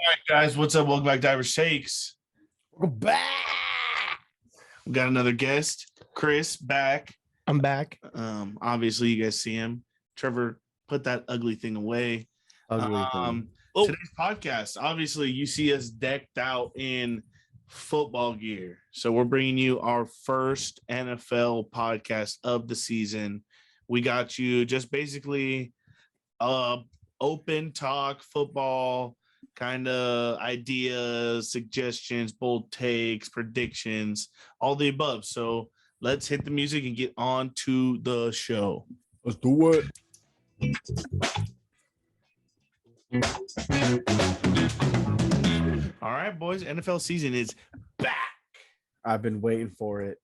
right, guys, what's up? Welcome back to Irish Takes. Welcome back. We got another guest, Chris, back. I'm back. Obviously, you guys see him. Trevor, put that ugly thing away. Today's podcast, obviously, you see us decked out in football gear. So we're bringing you our first NFL podcast of the season. We got you just basically open talk football kind of ideas, suggestions, bold takes, predictions, all the above. So let's hit the music and get on to the show. Let's do it. All right, boys. NFL season is back. I've been waiting for it.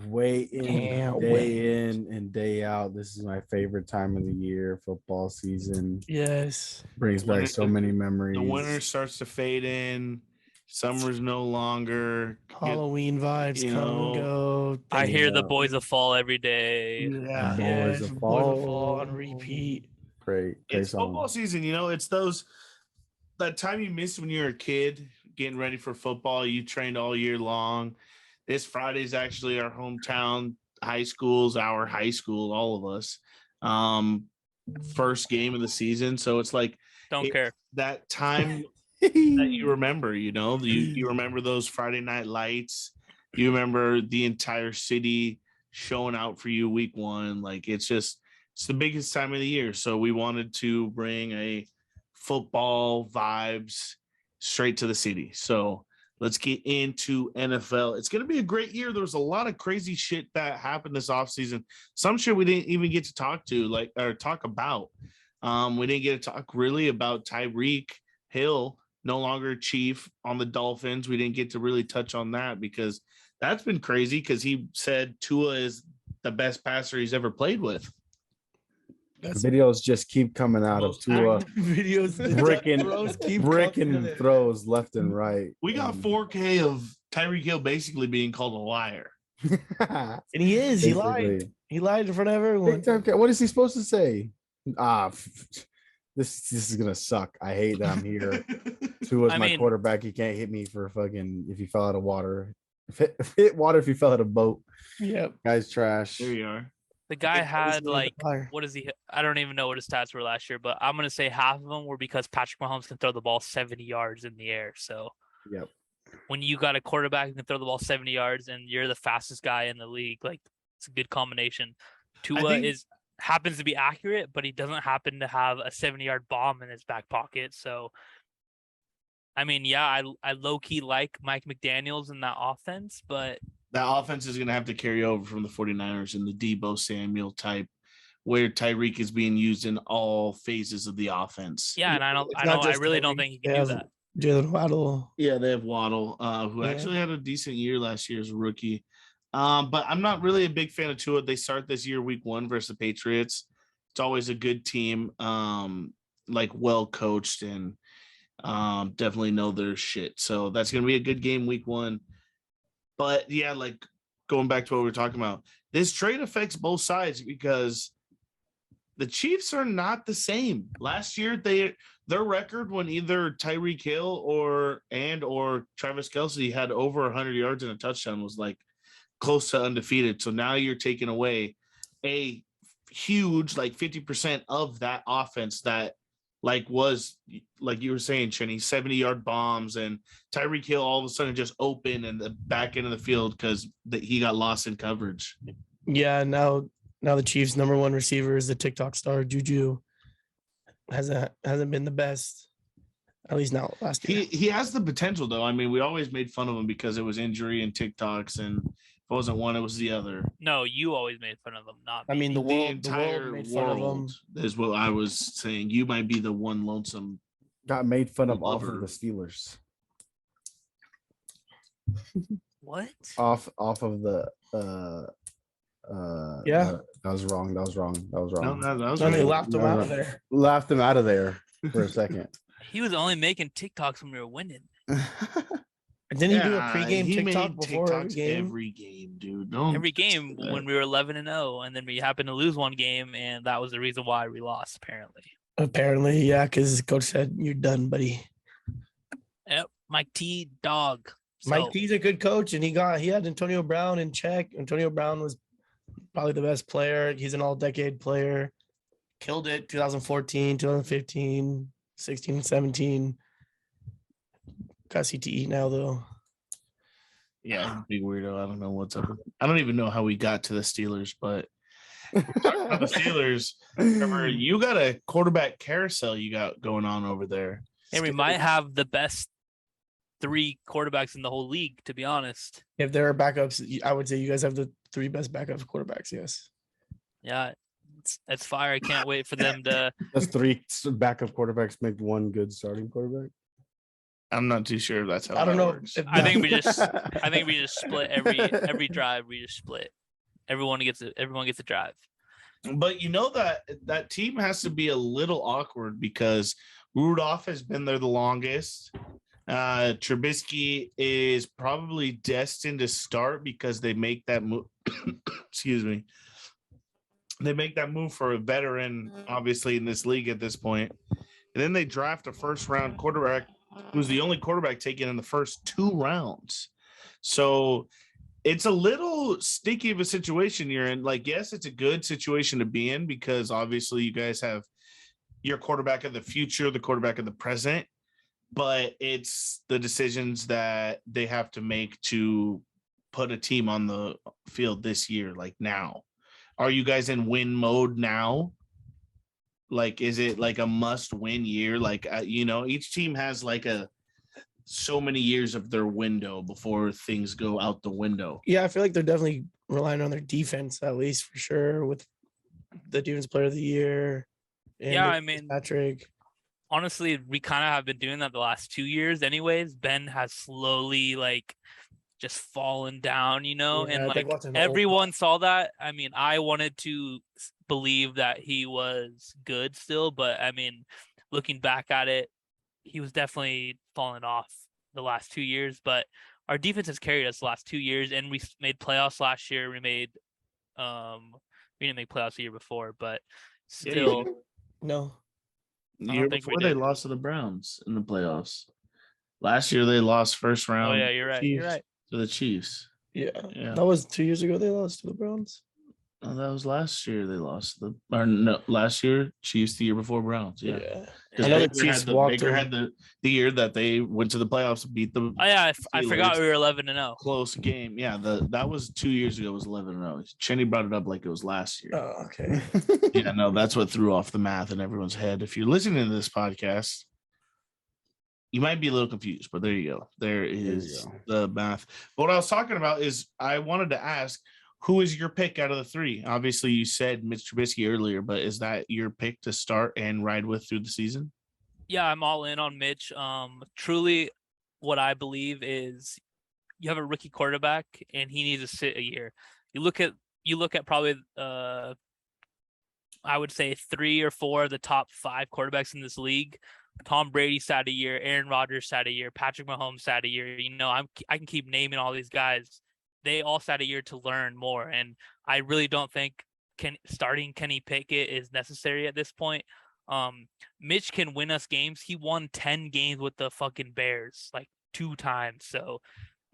Day in and day out. This is my favorite time of the year. Football season. Yes. Brings back so many memories. The winter starts to fade in. Summer's no longer. Halloween vibes come and go. I hear the boys of fall every day. Yeah. Boys of Fall. on repeat. Great It's song. football season. It's that time you missed when you were a kid getting ready for football. You trained all year long. This Friday is actually our hometown high schools, our high school, all of us. First game of the season. So it's like Don't care. that time that you remember, you remember those Friday night lights. You remember the entire city showing out for you week one. Like it's the biggest time of the year. So we wanted to bring a football vibes straight to the city. So let's get into NFL. It's going to be a great year. There was a lot of crazy shit that happened this offseason. Some shit we didn't even get to talk about. We didn't get to talk really about Tyreek Hill, no longer chief on the Dolphins. We didn't get to really touch on that because that's been crazy because he said Tua is the best passer he's ever played with. Videos just keep coming out of Tua. Videos. Bricking throws left and right. We got 4K of Tyreek Hill basically being called a liar. And he is. He lied. He lied in front of everyone. What is he supposed to say? This is gonna suck. I hate that I'm here. Tua's my quarterback. He can't hit me for fucking if he fell out of water. Hit water if he fell out of a boat. Yep. Guy's trash. There you are. The guy had what is he? I don't even know what his stats were last year, but I'm gonna say half of them were because Patrick Mahomes can throw the ball 70 yards in the air. So, yep. When you got a quarterback who can throw the ball 70 yards and you're the fastest guy in the league, like it's a good combination. Tua happens to be accurate, but he doesn't happen to have a 70-yard bomb in his back pocket. So, I low key like Mike McDaniels in that offense, but that offense is going to have to carry over from the 49ers and the Deebo Samuel type where Tyreek is being used in all phases of the offense. Yeah, and I really don't think he can do that. Jalen Waddle. Yeah, they have Waddle, who actually had a decent year last year as a rookie. But I'm not really a big fan of Tua. They start this year week one versus the Patriots. It's always a good team, well coached and definitely know their shit. So that's going to be a good game week one. But yeah, going back to what we were talking about, this trade affects both sides because the Chiefs are not the same. Last year, their record when either Tyreek Hill or Travis Kelce had over 100 yards and a touchdown was close to undefeated. So now you're taking away a huge 50% of that offense that was like you were saying, Chenny, 70-yard bombs and Tyreek Hill all of a sudden just open in the back end of the field because he got lost in coverage. Yeah, now the Chiefs' number one receiver is the TikTok star Juju. Hasn't been the best, at least not last year. He has the potential though. I mean, we always made fun of him because it was injury and TikToks, and if it wasn't one, it was the other. No, you always made fun of him, not me. I mean, the entire world made fun of him. Is what I was saying. You might be the one lonesome. Got made fun of off of the Steelers. What? Off of the yeah. That was wrong. No, They laughed him out of there. Laughed him out of there for a second. He was only making TikToks when we were winning. Didn't he do a pregame TikTok before every game, dude? Every game when we were 11-0, and then we happened to lose one game, and that was the reason why we lost. Apparently, yeah, because coach said you're done, buddy. Mike T, dog. Mike So, T's a good coach, and he had Antonio Brown in check. Antonio Brown was probably the best player. He's an all-decade player. Killed it 2014, 2015, 16, 17. Got CTE now, though. Yeah, big weirdo. I don't know what's up. I don't even know how we got to the Steelers, but talking about the Steelers, Trevor, you got a quarterback carousel you got going on over there. and we might have the best 3 quarterbacks in the whole league, to be honest. If there are backups, I would say you guys have the 3 best backup quarterbacks. Yes. Yeah, it's fire. I can't wait for them to. Does 3 backup quarterbacks make 1 good starting quarterback? I'm not too sure if that's how I don't that know. works. I think we just split every drive. We just split. Everyone gets a drive. But you know that team has to be a little awkward because Rudolph has been there the longest. Trubisky is probably destined to start because they make that move. Excuse me. They make that move for a veteran, obviously, in this league at this point. And then they draft a first-round quarterback who's the only quarterback taken in the first 2 rounds. So it's a little sticky of a situation you're in. Like, yes, it's a good situation to be in because obviously you guys have your quarterback of the future, the quarterback of the present, but it's the decisions that they have to make to put a team on the field this year, like now. Are you guys in win mode now? Like, is it like a must-win year? Like, each team has like so many years of their window before things go out the window. Yeah, I feel like they're definitely relying on their defense, at least for sure, with the defense player of the year. Yeah, I mean, Patrick. Honestly, we kind of have been doing that the last 2 years anyways. Ben has slowly just fallen down, and everyone saw that. I mean, I wanted to believe that he was good still, but I mean, looking back at it, he was definitely falling off the last 2 years, but our defense has carried us the last 2 years, and we made playoffs last year. We didn't make playoffs the year before, but still. No. The year before they lost to the Browns in the playoffs. Last year they lost first round. Oh yeah, you're right. You're right. To the Chiefs. Yeah. That was 2 years ago they lost to the Browns. Oh, that was last year they lost last year Chiefs, the year before Browns. Yeah. I know the Chiefs Baker had the year that they went to the playoffs and beat them. Oh yeah, I forgot we were 11-0. Close game. Yeah, that was 2 years ago. It was 11-0. Cheney brought it up like it was last year. Oh, okay. Yeah, no, that's what threw off the math in everyone's head. If you're listening to this podcast, you might be a little confused, but there you go. There is the math. But what I was talking about is I wanted to ask, who is your pick out of the 3? Obviously, you said Mitch Trubisky earlier, but is that your pick to start and ride with through the season? Yeah, I'm all in on Mitch. Truly, what I believe is you have a rookie quarterback, and he needs to sit a year. You look at probably I would say 3 or 4 of the top 5 quarterbacks in this league. Tom Brady sat a year, Aaron Rodgers sat a year, Patrick Mahomes sat a year. I can keep naming all these guys. They all sat a year to learn more, and I really don't think starting Kenny Pickett is necessary at this point. Mitch can win us games. He won 10 games with the fucking Bears 2 times. So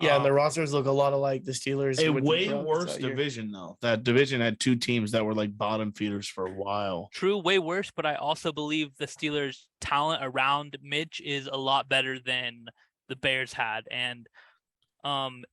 yeah, and the rosters look a lot alike the Steelers. A way worse division though. That division had 2 teams that were like bottom feeders for a while. True, way worse, but I also believe the Steelers' talent around Mitch is a lot better than the Bears had, and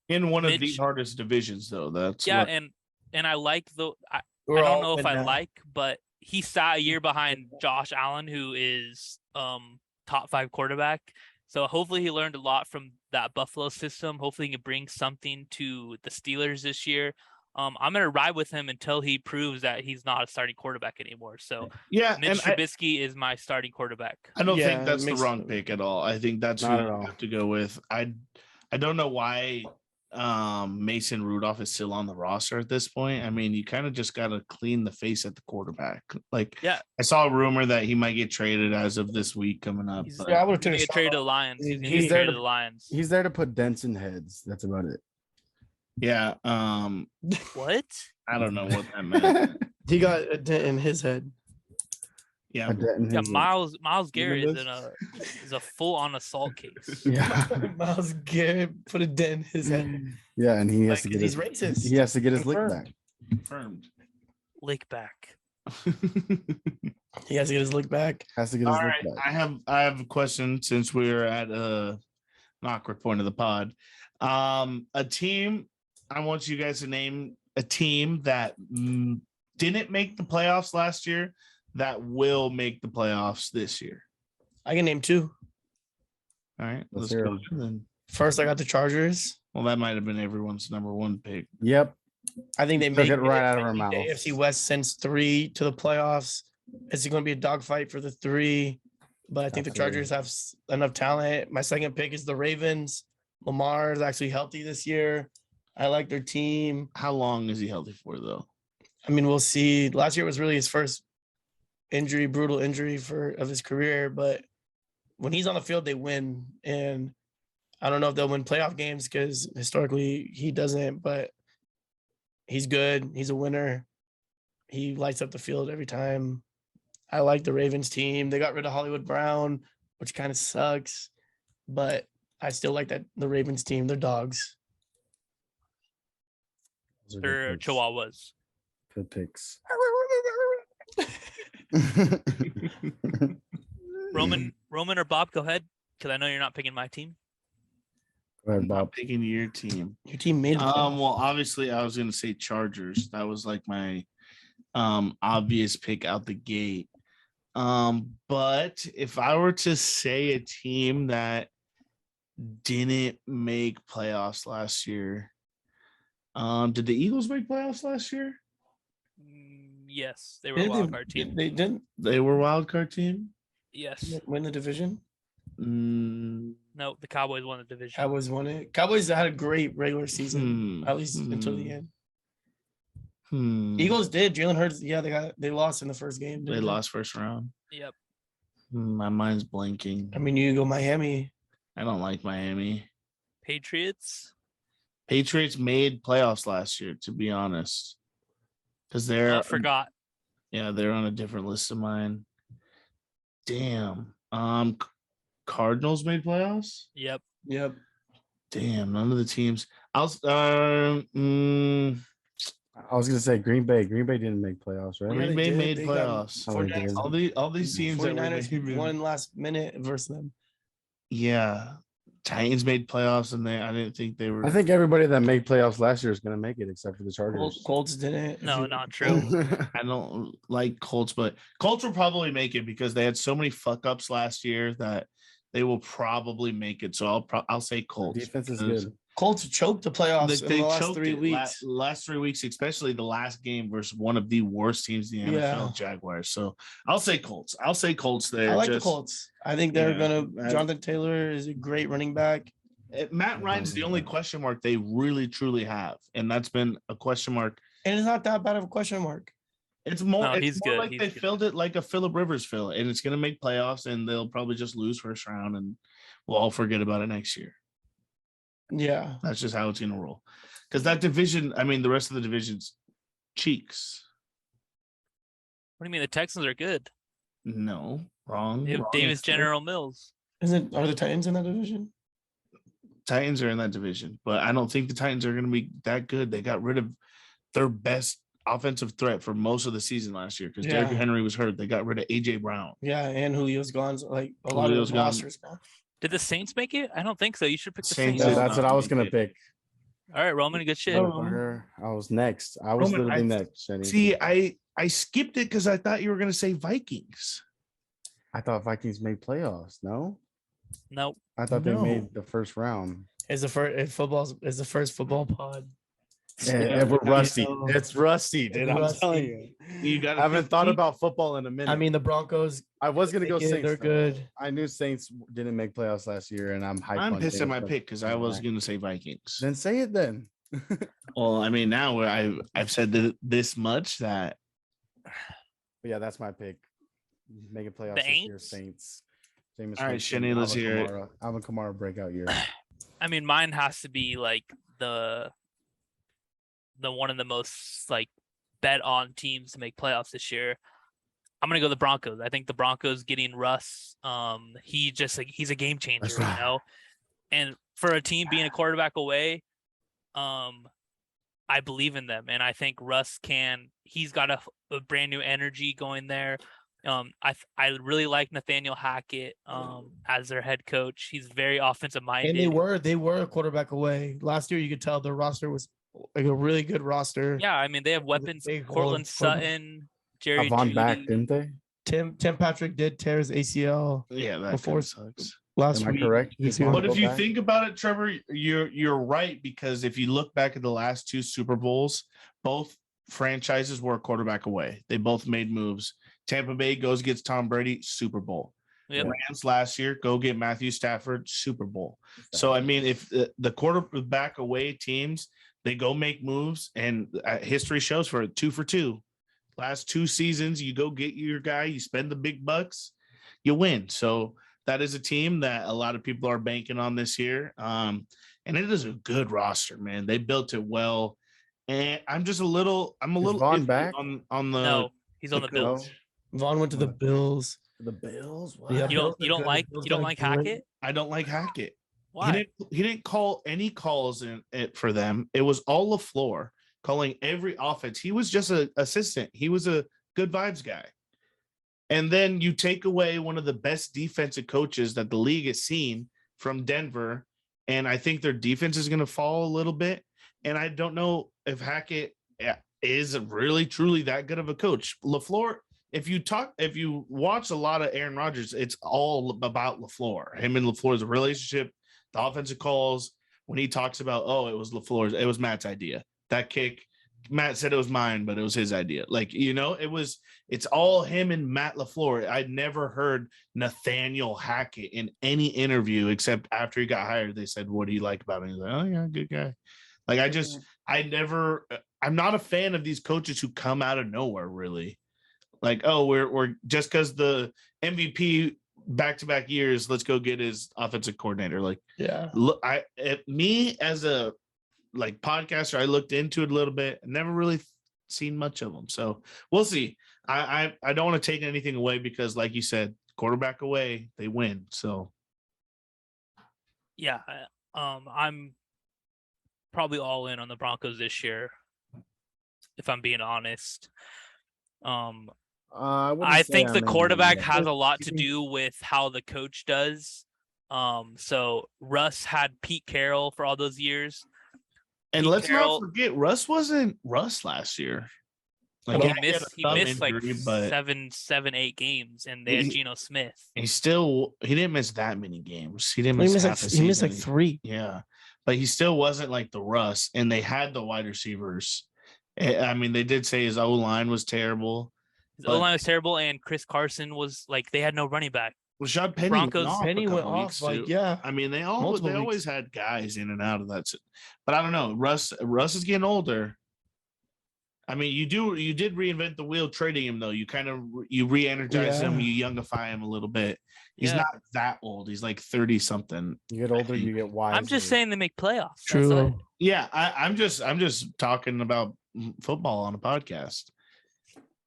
in one of the hardest divisions though. That's and I like I don't know if I like, but he sat a year behind Josh Allen, who is top 5 quarterback. So hopefully he learned a lot from that Buffalo system. Hopefully he can bring something to the Steelers this year. I'm going to ride with him until he proves that he's not a starting quarterback anymore. So yeah, Mitch Trubisky is my starting quarterback. I don't think that's the wrong pick at all. I think that's who you have to go with. I don't know why Mason Rudolph is still on the roster at this point. I mean, you kind of just got to clean the face at the quarterback. I saw a rumor that he might get traded as of this week coming up. I would have traded to the Lions. He's there to the Lions. He's there to put dents in heads. That's about it. Yeah. What? I don't know what that meant. He got a dent in his head. Yeah, Yeah, Miles Garrett is this? is a full on assault case. Yeah. Miles Garrett put a dent in his head. Yeah, and he has Like, to get he's his racist. he has to get his lick Confirmed. back. confirmed. Lick back. He has to get his lick back. Has to get All his lick right, back. I have a question since we're at an awkward point of the pod. A team. I want you guys to name a team that didn't make the playoffs last year that will make the playoffs this year. I can name 2. All right, Let's let's hear go. 'em. Then. First, I got the Chargers. Well, that might have been everyone's number 1 pick. Yep. I think they Took make it right out of I our think mouth. The AFC West sends 3 to the playoffs. It's going to be a dogfight for the 3, but I think the Absolutely. Chargers have enough talent. My second pick is the Ravens. Lamar is actually healthy this year. I like their team. How long is he healthy for, though? I mean, we'll see. Last year was really his first brutal injury of his career, but when he's on the field, they win. And I don't know if they'll win playoff games because historically he doesn't, but he's good. He's a winner. He lights up the field every time. I like the Ravens team. They got rid of Hollywood Brown, which kind of sucks, but I still like the Ravens team. They're dogs. Those are They're good picks. Chihuahuas. Good picks. Roman or Bob, go ahead. Because I know you're not picking my team. Go ahead, I'm Bob. picking your team. Your team made it. Well, obviously, I was going to say Chargers. That was like my obvious pick out the gate. But if I were to say a team that didn't make playoffs last year, did the Eagles make playoffs last year? Yes, they were a wild card team. They didn't They were a wild card team. Yes. win the division. No, the Cowboys won the division. Cowboys won it. Cowboys had a great regular season, at least until the end. Eagles did. Jalen Hurts, yeah, they lost in the first game. They lost first round. Yep. My mind's blanking. I mean, you go Miami. I don't like Miami. Patriots. Patriots made playoffs last year, to be honest, because I forgot. Yeah, they're on a different list of mine. Damn. Cardinals made playoffs. Yep. Damn, none of the teams. I was gonna say Green Bay. Green Bay didn't make playoffs, right? Green Bay made They got playoffs. Oh, they did. All these teams that were 49ers won last minute versus them. yeah, Titans made playoffs, and I didn't think they were. I think everybody that made playoffs last year is gonna make it except for the Chargers. Colts didn't. No, not true. I don't like Colts, but Colts will probably make it because they had so many fuck ups last year that they will probably make it. So I'll say Colts. Defense is because good. Colts choked the playoffs in They the last choked 3 it weeks. last 3 weeks, especially the last game versus one of the worst teams in the NFL, Jaguars. So I'll say Colts. I'll say Colts there. I like the Colts. I think they're gonna. Jonathan Taylor is a great running back. Matt Ryan's the only question mark they really truly have, and that's been a question mark. And it's not that bad of a question mark. It's more. No, it's he's more good. like He's they good. filled it like a Phillip Rivers fill, and it's gonna make playoffs, and they'll probably just lose first round, and we'll all forget about it next year. Yeah. That's just how it's gonna roll. Because that division, I mean, the rest of the division's cheeks. What do you mean? The Texans are good. No, wrong. They have wrong Davis answer. General Mills. Are the Titans in that division? Titans are in that division, but I don't think the Titans are going to be that good. They got rid of their best offensive threat for most of the season last year because Derrick Henry was hurt. They got rid of AJ Brown. Yeah, and Julio's gone. So like a lot of Julio's those gone. rosters gone. Did the Saints make it? I don't think so. You should pick the Saints Saints. is That's not what I was gonna gonna make pick. All right, Roman, good shit. Oh. I was next. I was Roman, literally I- next. Shenny. See, I skipped it because I thought you were going to say Vikings. I thought Vikings made playoffs. No, Nope. I thought they No. made the first round. Is the first football pod. And we're rusty. know. It's rusty, dude. I'm Rusty. telling you. You got. I haven't thought about football in a minute. I mean, the Broncos. I was gonna go yeah, Saints. they're though. good. I knew Saints didn't make playoffs last year, and I'm hyped. I'm on pissed at Saints, my but- pick because I was going to say Vikings. Then say it then. Well, I mean, now I've said this much that But yeah, that's my pick. Making playoffs The this year, Aints? Saints. Jameis All right, Winston, Shenny, let's Alvin hear it. Kamara- Alvin Kamara breakout year. I mean, mine has to be like the one of the most like bet on teams to make playoffs this year. I'm gonna go the Broncos. I think the Broncos getting Russ. He's a game changer, That's right. And for a team being a quarterback away, I believe in them, and I think Russ can. He's got a brand new energy going there. I really like Nathaniel Hackett as their head coach. He's very offensive minded. And they were a quarterback away last year. You could tell their roster was like a really good roster. Yeah, I mean they have weapons. Cortland Sutton, Jerry Von Jeudy. back, didn't they? Tim Patrick did tear his ACL Yeah, that before sucks. last Am I week. correct? This Von year. But if go you back? think about it, Trevor, you're right, because if you look back at the last 2 Super Bowls, both franchises were a quarterback away. They both made moves. Tampa Bay goes gets Tom Brady, Super Bowl. Yep. Rams last year go get Matthew Stafford, Super Bowl. So I mean, if the quarterback away teams, they go make moves, and history shows for it, 2 for 2. Last 2 seasons, you go get your guy, you spend the big bucks, you win. So that is a team that a lot of people are banking on this year. And it is a good roster, man. They built it well. And I'm a little Vaughn iffy back? on the No, he's on the coach. Bills. Vaughn went to the Bills. The Bills. Wow. Yeah, You don't Bills are good. like Bills you don't got like great- Hackett? I don't like Hackett. Why? He didn't call any calls in it for them. It was all LaFleur calling every offense. He was just an assistant. He was a good vibes guy. And then you take away one of the best defensive coaches that the league has seen from Denver, and I think their defense is going to fall a little bit. And I don't know if Hackett is really truly that good of a coach. LaFleur, if you watch a lot of Aaron Rodgers, it's all about LaFleur. Him and LaFleur's relationship, the offensive calls. When he talks about, oh, it was Matt's idea. That kick, Matt said it was mine, but it was his idea. Like, it's all him and Matt LaFleur. I'd never heard Nathaniel Hackett in any interview except after he got hired. They said, what do you like about him? He's like, oh yeah, good guy. Like, I'm not a fan of these coaches who come out of nowhere, really. Like, oh, we're just because the MVP back-to-back years, let's go get his offensive coordinator. Like, Yeah. look, me as a podcaster, I looked into it a little bit and never really seen much of them. So we'll see. I don't want to take anything away because, like you said, quarterback away, they win. So Yeah, I'm probably all in on the Broncos this year, if I'm being honest. I think the quarterback has a lot to do with how the coach does. So Russ had Pete Carroll for all those years. and Pete let's Carroll- not forget, Russ wasn't Russ last year. Like, He yeah, he had a missed thumb like injury, but 7-8 games, and they had He- Geno Smith. he didn't miss that many games. He didn't miss He missed like 3. Yeah, but he still wasn't like the Russ, and they had the wide receivers. I mean, they did say his O-line was terrible. His but- O-line was terrible, and Chris Carson was like they had no running back. Rashad Penny Broncos- went off. Penny a went couple off. weeks, Like, too. yeah. I mean, they Multiple always had guys in and out of that. But I don't know. Russ is getting older. I mean, you did reinvent the wheel trading him, though. You re-energize him, Yeah. you youngify him a little bit. He's Yeah. not that old. He's like 30 something. You get older, you get wiser. I'm just saying they make playoffs. That's True. all. Yeah, I'm just talking about football on a podcast.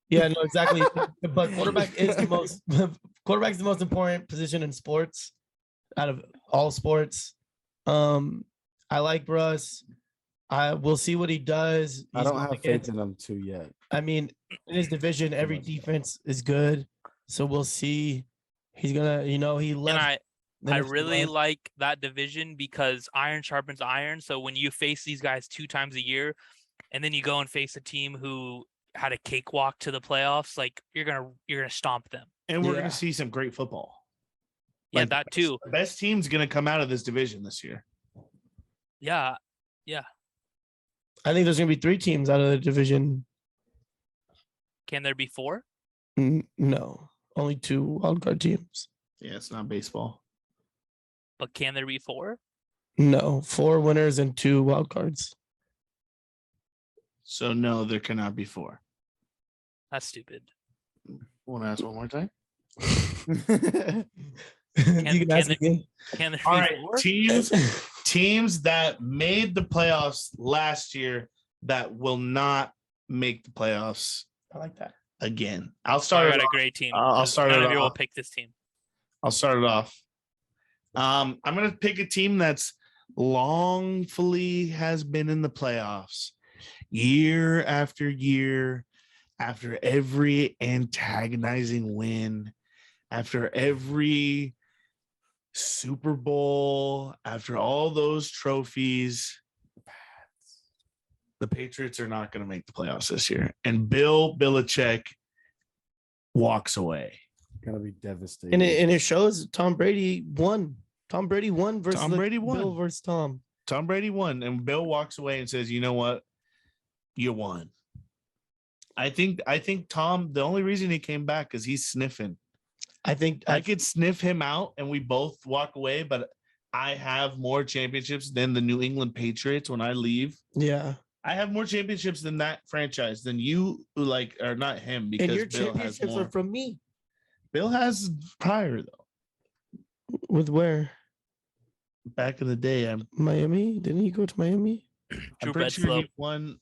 Yeah, no, exactly. But quarterback is the most important position in sports out of all sports. I like Russ. We'll see what he does. I He's don't going have against- faith in them too yet. I mean, in his division, every defense is good. So we'll see. He's gonna, he And left. I really like that division because iron sharpens iron. So when you face these guys 2 times a year, and then you go and face a team who had a cakewalk to the playoffs, like you're gonna stomp them. And we're Yeah. gonna see some great football. Yeah, Like, that too. The best team's gonna come out of this division this year. Yeah, I think there's gonna be 3 teams out of the division. can there be 4? No, only 2 wildcard teams. Yeah, it's not baseball. But can there be 4? No, 4 winners and 2 wildcards. So no, there cannot be 4. That's stupid. Want to ask one more time? You can ask can again. Can there All be right, 4? teams that made the playoffs last year that will not make the playoffs. I like that. again. I'll I start. got It a off. great team. I'll 'cause start none it of you will off. pick this team. I'll start it off. I'm gonna pick a team that's longfully has been in the playoffs year after year, after every antagonizing win, after every Super Bowl, after all those trophies. The Patriots are not going to make the playoffs this year, and Bill Belichick walks away. Gonna be devastating. And it shows Tom Brady won. Tom Brady won versus Tom Brady Bill won. versus Tom. Tom Brady won, and Bill walks away and says, "You know what? You won." I think Tom. The only reason he came back is he's sniffing. I think I could sniff him out, and we both walk away. But I have more championships than the New England Patriots when I leave. yeah. I have more championships than that franchise than you, like, or not him, because And your Bill has championships more. are from me. Bill has prior though. With where? Back in the day, I'm Miami? Didn't he go to Miami? Drew pretty sure Bledsoe. he won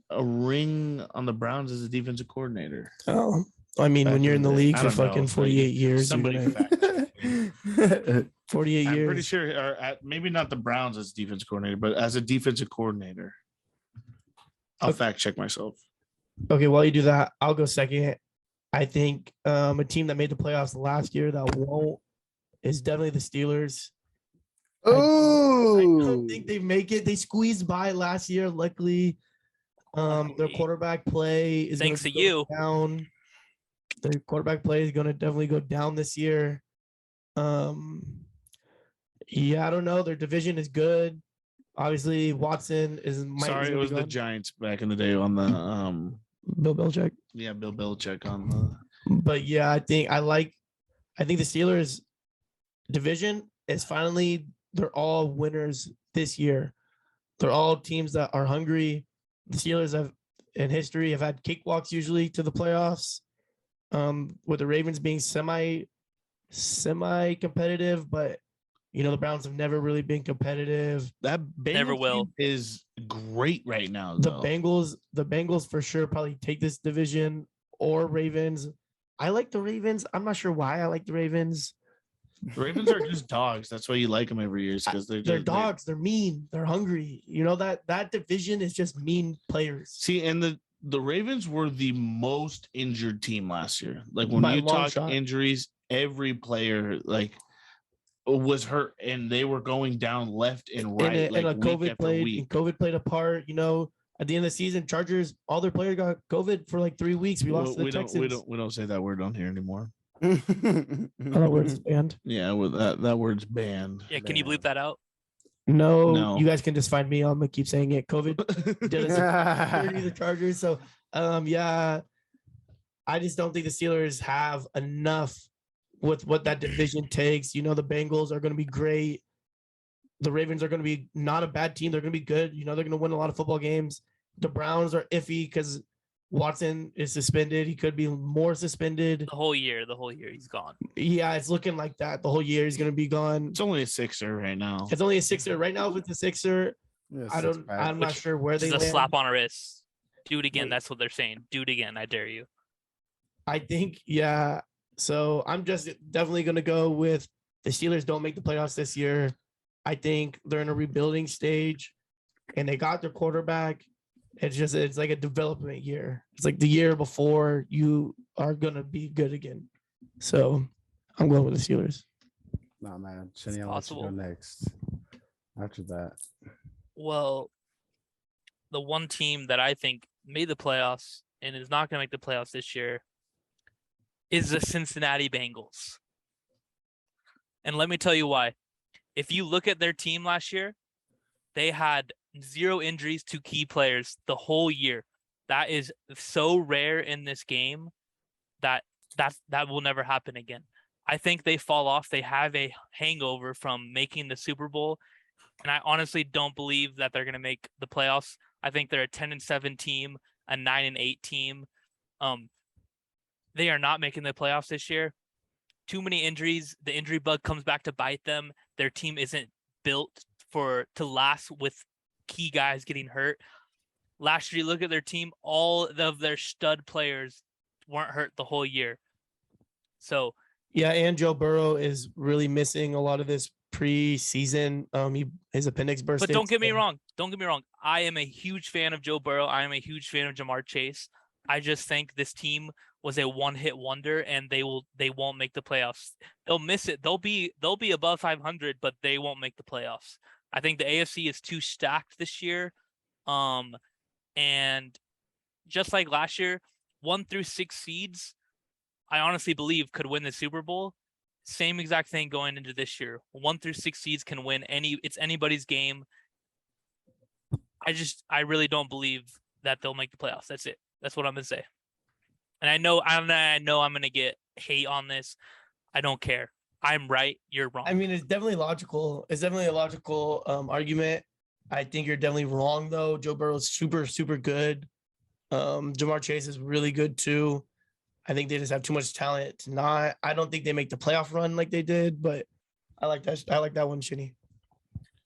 a ring on the Browns as a defensive coordinator. Oh, I mean, Back when you're in in the the day. league I for don't know, fucking like, 48 years, you're Somebody gonna- fact check me. 48 I'm years. pretty sure, or at maybe not the Browns as defensive coordinator, but as a defensive coordinator. I'll Okay. fact check myself. Okay, while you do that, I'll go second. I think a team that made the playoffs last year that won't is definitely the Steelers. I don't think they make it. They squeezed by last year. Luckily, their quarterback play is Thanks gonna to go you. down. Their quarterback play is going to definitely go down this year. Yeah, I don't know. Their division is good. Obviously, Watson is Sorry, it was the Giants back in the day on the Bill Belichick. yeah, Bill Belichick on the But yeah, I think the Steelers division is finally, they're all winners this year. They're all teams that are hungry. The Steelers have in history have had cakewalks usually to the playoffs. With the Ravens being semi competitive, but the Browns have never really been competitive. that Never Bengals will. team is great right now. The Though. Bengals for sure probably take this division, or Ravens. I like the Ravens. I'm not sure why I like the Ravens. The Ravens are just dogs. That's why you like them every year, because they're Dogs. They're mean. They're hungry. That division is just mean players. See, and the Ravens were the most injured team last year. Like when By a you long talk shot. injuries, every player was hurt, and they were going down left and right. And week COVID after played. week. And COVID played a part. At the end of the season, Chargers, all their players got COVID for like 3 weeks. We lost to the we Texans. don't we don't say that word on here anymore. I thought words banned. Yeah, well, that word's banned. Yeah, can you bleep that out? No, No. you guys can just find me. I'm gonna keep saying it. COVID did us the Chargers. So yeah, I just don't think the Steelers have enough with what that division takes. The Bengals are gonna be great. The Ravens are gonna be not a bad team. They're gonna be good. They're gonna win a lot of football games. The Browns are iffy because Watson is suspended. He could be more suspended. The whole year he's gone. Yeah, it's looking like that. The whole year he's gonna be gone. It's only a Sixer right now. It's only a Sixer right now. With the Sixer, I'm not sure where they Just a land. slap on a wrist. Do it again. Wait. That's what they're saying. Do it again. I dare you. I think, yeah. So I'm just definitely going to go with the Steelers don't make the playoffs this year. I think they're in a rebuilding stage, and they got their quarterback. It's like a development year. It's like the year before you are going to be good again. So I'm going with the Steelers. Nah, man. Chenny, I'll let you go possible. next. After that. Well, the one team that I think made the playoffs and is not going to make the playoffs this year is the Cincinnati Bengals. And let me tell you why. If you look at their team last year, they had 0 injuries to key players the whole year. That is so rare in this game that will never happen again. I think they fall off. They have a hangover from making the Super Bowl, and I honestly don't believe that they're going to make the playoffs. I think they're a 10-7 team, a 9-8 team. They are not making the playoffs this year. Too many injuries. The injury bug comes back to bite them. Their team isn't built to last with key guys getting hurt. Last year, you look at their team, all of their stud players weren't hurt the whole year. So Yeah, and Joe Burrow is really missing a lot of this preseason. His appendix burst. But don't get me wrong. Don't get me wrong. I am a huge fan of Joe Burrow. I am a huge fan of Jamar Chase. I just think this team was a one-hit wonder, and they won't make the playoffs. They'll miss it. They'll be above 500, but they won't make the playoffs. I think the AFC is too stacked this year. And just like last year, 1 through 6 seeds, I honestly believe could win the Super Bowl. Same exact thing going into this year. 1 through 6 seeds can win it's anybody's game. I really don't believe that they'll make the playoffs. That's it. That's what I'm gonna say. And I know I'm gonna get hate on this. I don't care. I'm right. You're wrong. I mean, it's definitely logical. It's definitely a logical argument. I think you're definitely wrong though. Joe Burrow's super, super good. Jamar Chase is really good too. I think they just have too much talent to not. I don't think they make the playoff run like they did, but I like that. I like that one, Shinny.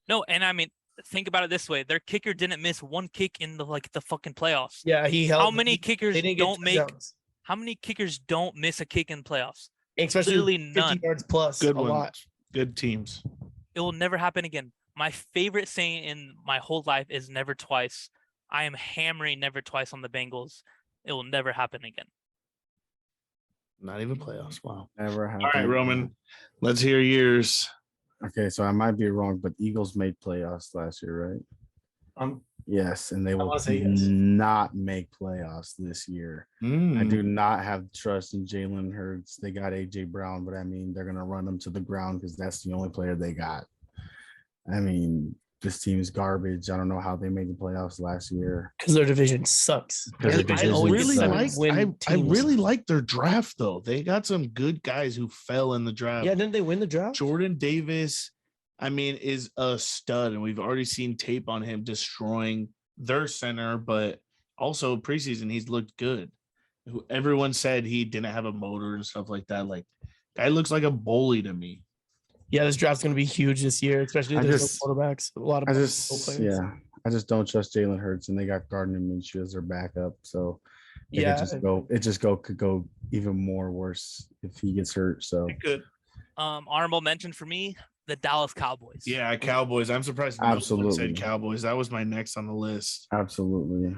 No, and I mean, think about it this way: their kicker didn't miss one kick in the fucking playoffs. Yeah, he held. How many kickers don't make? touchdowns. How many kickers don't miss a kick in playoffs? Especially Literally 50 none. yards plus. Good a one. lot. Good teams. It will never happen again. My favorite saying in my whole life is "never twice." I am hammering "never twice" on the Bengals. It will never happen again. Not even playoffs. Wow. Never happened. All right, Roman. Let's hear yours. Okay, so I might be wrong, but Eagles made playoffs last year, right? Yes, and they will wanna say yes. not make playoffs this year. I do not have trust in Jalen Hurts. They got AJ Brown, but I mean, they're gonna run them to the ground because that's the only player they got. I mean, this team is garbage. I don't know how they made the playoffs last year. Because their division sucks. Their I division always really gets like. seven win I teams. really like their draft though. They got some good guys who fell in the draft. Yeah, didn't they win the draft? Jordan Davis, I mean, is a stud, and we've already seen tape on him destroying their center, but also preseason he's looked good. Everyone said he didn't have a motor and stuff like that. Like, guy looks like a bully to me. Yeah, this draft's going to be huge this year, especially if there's no quarterbacks. A lot of players. I just don't trust Jalen Hurts, and they got Gardner Minshew as their backup. So Yeah. could go even more worse if he gets hurt. So It could. Honorable mention for me, the Dallas Cowboys. Yeah, Cowboys. I'm surprised no one Absolutely. said Cowboys. That was my next on the list. absolutely,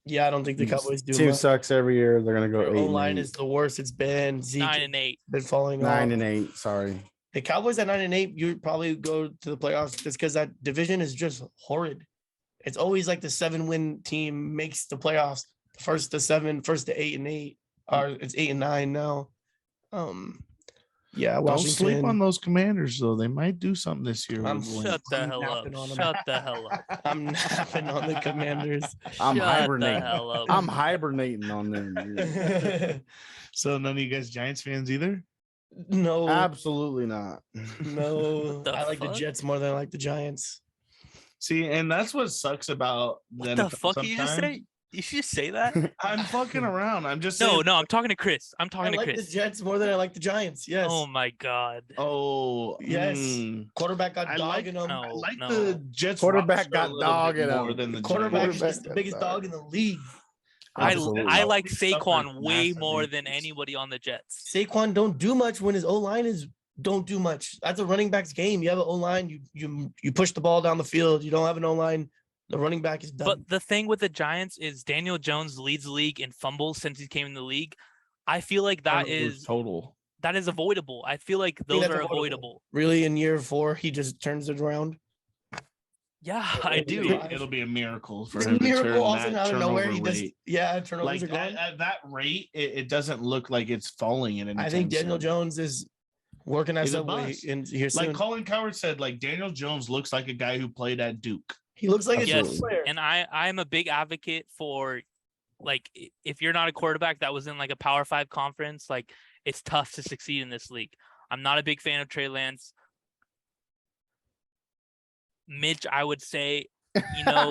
Yeah, I don't think the Cowboys do team much. sucks every year. They're gonna go Their 8 O-line and is the worst it's been. Zeke 9-8. been falling 9 off. and 8. Sorry. The Cowboys at 9-8, you would probably go to the playoffs just because that division is just horrid. It's always like the 7-win team makes the playoffs. First to 7, first to 8-8, or it's 8-9 now. Yeah, Don't Washington. sleep on those Commanders though. They might do something this year. I'm with Wentz. Shut the I'm hell up. napping on 'em. Shut the hell up. I'm napping on the Commanders. I'm Shut hibernating. the hell up. I'm hibernating on them. dude. So none of you guys Giants fans either? No, Absolutely not. no. The I like the fuck? Jets more than I like the Giants. See, and that's what sucks about What the fuck did you just say? sometimes. You should just say that? I'm fucking around. I'm just No, saying, no, I'm talking to Chris. I'm I talking to like the Chris. Jets more than I like the Giants. Yes. Oh my god. Oh, Yes. mm. Quarterback got I dog like- in them. No. I like no. the Jets. Quarterback roster a got little dog bit in more him. than the Quarterback Giants. is the biggest dog in the league. Absolutely. I like He suffered Saquon way massive more than injuries. anybody on the Jets. Saquon don't do much when his O line is don't do much. That's a running back's game. You have an O line, you push the ball down the field. You don't have an O line, the running back is done. But the thing with the Giants is Daniel Jones leads the league in fumbles since he came in the league. I feel like that is total. avoidable. I feel like think those that's are avoidable. avoidable. Really, in year 4, he just turns it around. Yeah, I do. It'll be a miracle for It's a him to turn miracle. All of a that sudden, out of nowhere, he turnover does. rate. Yeah, turnovers Like are gone. at that rate, it doesn't look like it's falling in any I think time Daniel soon. Jones is working at He's a Subway bust. in here soon. Like Colin Coward said, like Daniel Jones looks like a guy who played at Duke. He looks like a Absolutely. good player. And I'm a big advocate for, like, if you're not a quarterback that was in like a Power 5 conference, like it's tough to succeed in this league. I'm not a big fan of Trey Lance. Mitch, I would say, you know,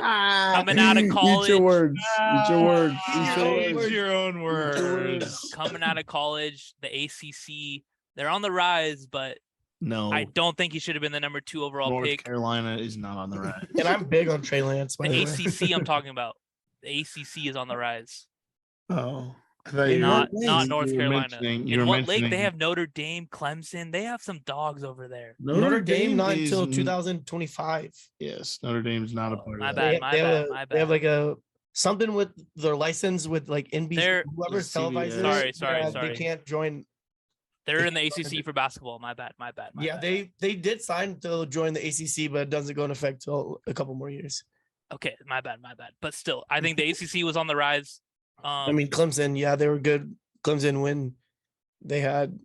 coming out of college. Eat your words. Eat your words. Eat Ah, your use words. your own Eat your words. coming out of college, the ACC, they're on the rise, but No, I don't think he should have been the number 2 overall North pick. Carolina is not on the rise. And I'm big on Trey Lance. By The the way. ACC I'm talking about. The ACC is on the rise. Oh, I thought you not were- not North you were Carolina. mentioning- you In were what league? They mentioning- have Notre Dame, Clemson. They have some dogs over there. Notre Dame not is until n- 2025. Yes, Notre Dame's not a Oh, part my of bad, that. my they have bad, a- my They have bad. like a something with their license with like NBC, They're- whoever's CBS. televises. Sorry. They can't join. They're in the They- ACC for basketball. My bad. My bad. They did sign to join the ACC, but it doesn't go in effect till a couple more years. Okay, my bad. But still, I think the ACC was on the rise. I mean, Clemson, yeah, they were good. Clemson when they had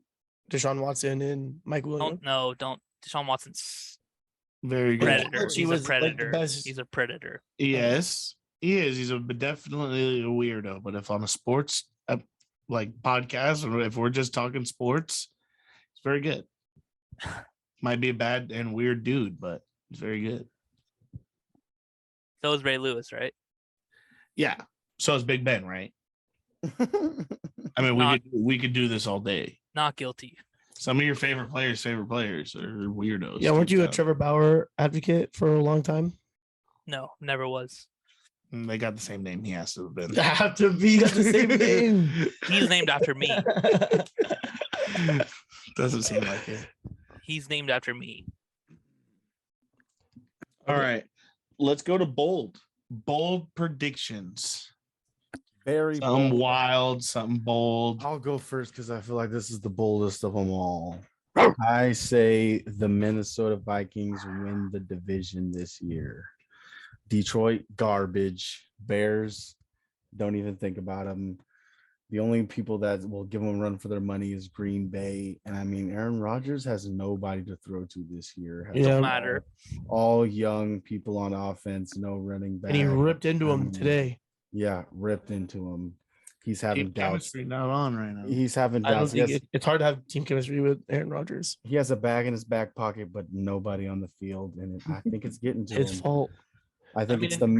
Deshaun Watson and Mike Williams. don't. Deshaun Watson's Very good. predator. She He's was, a like, the predator. best- He's a predator. Yes, he is. He's definitely a weirdo. But if on a sports like podcast, or if we're just talking sports, it's very good. Might be a bad and weird dude, but it's very good. So is Ray Lewis, right? Yeah. So is Big Ben, right? I mean, Not- we could do this all day. Not guilty. Some of your favorite players are weirdos. Yeah, weren't you a too. Trevor Bauer advocate for a long time? No, never was. They got the same name. He has to have been. Have to be got the same name. He's named after me. Doesn't seem like it. He's named after me. All right. Let's go to bold. Bold predictions. Very Something bold. wild, something bold. I'll go first because I feel like this is the boldest of them all. I say the Minnesota Vikings win the division this year. Detroit, garbage. Bears, don't even think about them. The only people that will give them a run for their money is Green Bay. And I mean, Aaron Rodgers has nobody to throw to this year. Has Yeah. Matter. all young people on offense, no running back. And he ripped into I him mean, today. Yeah, ripped into him. He's having Team doubts. chemistry not on right now. He's having I don't doubts. think Yes, it's hard to have team chemistry with Aaron Rodgers. he has a bag in his back pocket, but nobody on the field, and I think it's getting to His him. fault. I think it's and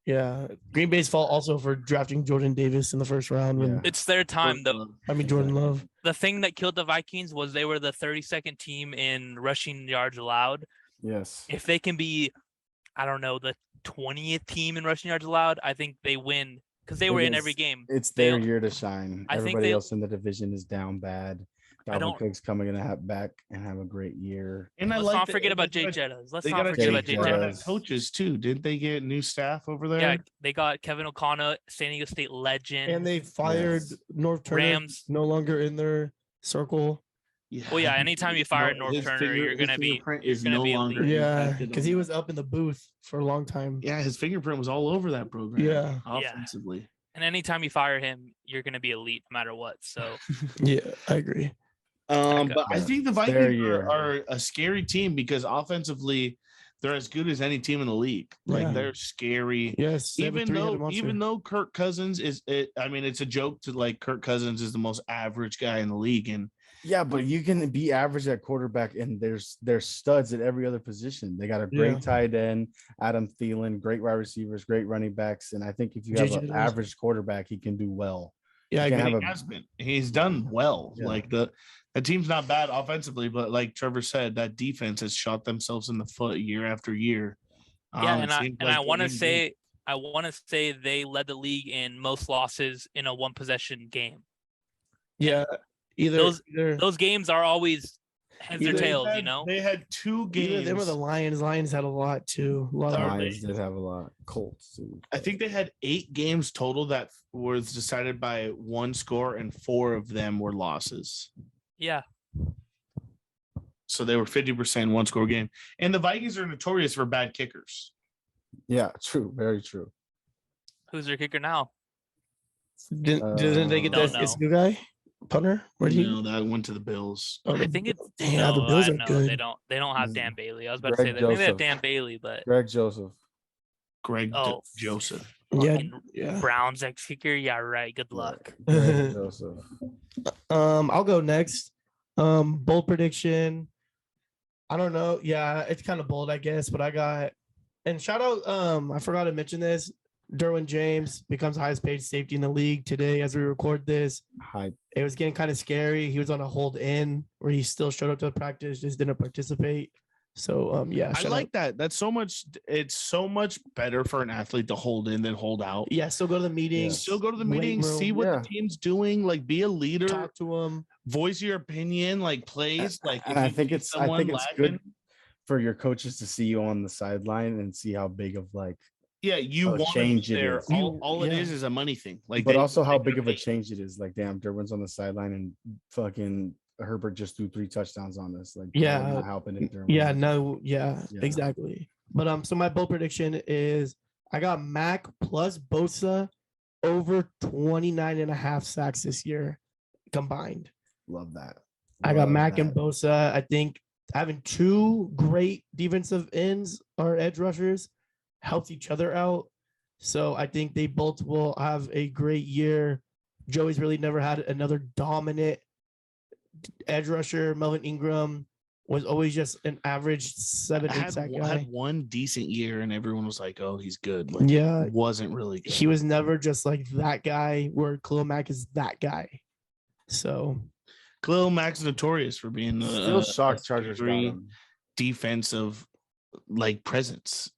the Green Bay's fault also for drafting Jordan Davis in the first round. When Yeah. It's their time though. Jordan Love. The thing that killed the Vikings was they were the 32nd team in rushing yards allowed. yes. If they can be, I don't know, the 20th team in rushing yards allowed, I think they win because they It were in is. every game. It's They their don't- year to shine. I think Everybody they- else in the division is down bad. I Dalvin don't- Cook's coming in to have back and have a great year. And I Let's like not that- forget about they Jay got- Jettas. Let's They not got to forget about Jay Jay Jettas. Jettas. coaches too. Didn't they get new staff over there? Yeah, they got Kevin O'Connor, San Diego State legend. And they fired Yes. North Turner. Rams. No longer in their circle. Well, yeah, anytime you fire No, North his Turner, finger- you're his gonna be fingerprint is gonna no be longer elite. Yeah, impacted because on he that. was up in the booth for a long time. Yeah, his fingerprint was all over that program. Yeah. offensively. and anytime you fire him, you're gonna be elite no matter what. So Yeah, I agree. But I Yeah, think the it's their Vikings year. are a scary team because offensively, they're as good as any team in the league. Like Yeah. they're scary. Yes. they have a three-headed monster. Even though Kirk Cousins is it, I mean, it's a joke to like Kirk Cousins is the most average guy in the league. And Yeah, but you can be average at quarterback, and there's studs at every other position. They got a great Yeah. tight end, Adam Thielen, great wide receivers, great running backs, and I think if you have JJ an Dobbs. average quarterback, he can do well. yeah, I you can agree. have he a- has been. He's done well. Yeah. Like the team's not bad offensively, but like Trevor said, that defense has shot themselves in the foot year after year. yeah, It and I seems and like I they're want to getting good. say they led the league in most losses in a one possession game. Yeah. Either Those games are always heads or Either tails, They you know. had two either games. them or the Lions. Lions had a lot too. A lot The of Lions did have a lot. Colts too. I think they had 8 games total that was decided by one score, and 4 of them were losses. Yeah, So they were 50% one score game. And the Vikings are notorious for bad kickers. Yeah, true, very true. who's their kicker now? Didn't they get Don't that know. new guy? Punter? Where did he? No, that went to the Bills. Oh, I think it's Damn, the no, Bills I are know good. they don't have Mm. Dan Bailey. I was about to say Greg that. I think they have Joseph. Dan Bailey, but Greg Joseph. Greg Oh. Joseph. Yeah, fucking yeah. Browns ex kicker. Yeah, right. Good luck. Greg Joseph. I'll go next. Bold prediction. I don't know. Yeah, it's kind of bold, I guess, but I got and shout out. I forgot to mention this. Derwin James becomes highest paid safety in the league today as we record this. Hype. It was getting kind of scary. He was on a hold in where he still showed up to practice, just didn't participate. So yeah, I like that. That's so much. It's so much better for an athlete to hold in than hold out. Yeah, still go to the meetings. Still go to the weight meetings, see room, what Yeah. the team's doing, like be a leader, talk to them. voice your opinion, like plays. Like And if I you think see it's someone good lacking, for your coaches to see you on the sideline and see how big of like yeah, you a want to change be it there. is. All it is a money thing. Like, but they, also how they big of a pay. change it is. Like, damn, Derwin's on the sideline and fucking Herbert just threw 3 touchdowns on us. Like, Yeah. we're not helping if Derwin. Yeah, no, yeah, Yeah. exactly. But so my bold prediction is I got Mac plus Bosa over 29.5 sacks this year combined. Love that. I got Love Mac and that. Bosa. I think having 2 great defensive ends or edge rushers helps each other out. So I think they both will have a great year. Joey's really never had another dominant edge rusher. Melvin Ingram was always just an average 7, 8 sack guy. Had one decent year, and everyone was like, "Oh, he's good." Like, Yeah, wasn't really good. he was never just like that guy. Where Khalil Mack is that guy. So Khalil Mack's notorious for being Still shocked Chargers got scary him. defensive like presence.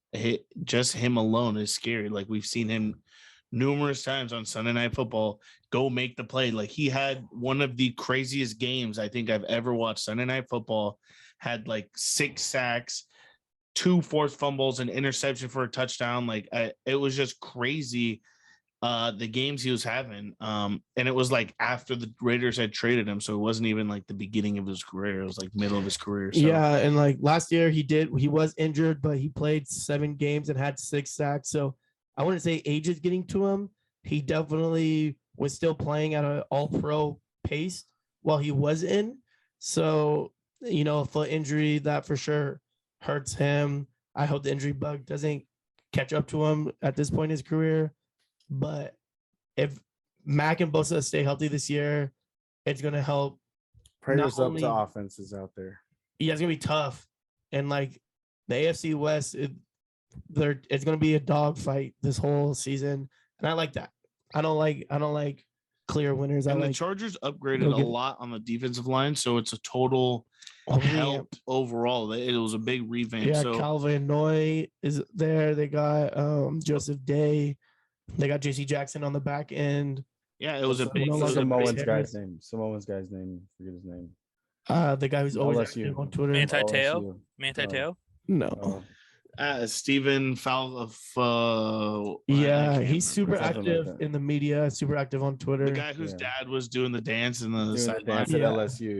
Just him alone is scary. Like, we've seen him numerous times on Sunday Night Football go make the play. Like, he had one of the craziest games I think I've ever watched. Sunday Night Football had like 6 sacks, 2 forced fumbles, an interception for a touchdown. Like, it was just crazy. The games he was having, and it was like after the Raiders had traded him, so it wasn't even like the beginning of his career. It was like middle of his career. So. yeah, and like last year he was injured, but he played 7 games and had 6 sacks. So I wouldn't say age is getting to him. He definitely was still playing at an all-pro pace while he was in. So a foot injury that for sure hurts him. I hope the injury bug doesn't catch up to him at this point in his career. But if Mac and Bosa stay healthy this year, it's going to help. Prayers Not up only- to offenses out there. Yeah, it's going to be tough. And like the AFC West, it's going to be a dogfight this whole season. And I like that. I don't like clear winners. And I the like Chargers upgraded a lot on the defensive line, so it's a total revamp. help overall. It was a big revamp. Yeah, So Calvin Noy is there. They got Joseph Day. They got JC Jackson on the back end. yeah, it was a So big. no it was longer a Bryce Samoan's Harris. guy's name. Samoan's guy's name. Forget his name. The guy who's always LSU. active on Twitter. Manti Te'o? LSU. Manti Te'o? No. Stephen Fowl. Yeah, he's super Something like active that. in the media, super active on Twitter. The guy whose Yeah. dad was doing the dance in the Doing the sideline. dance at Yeah. LSU.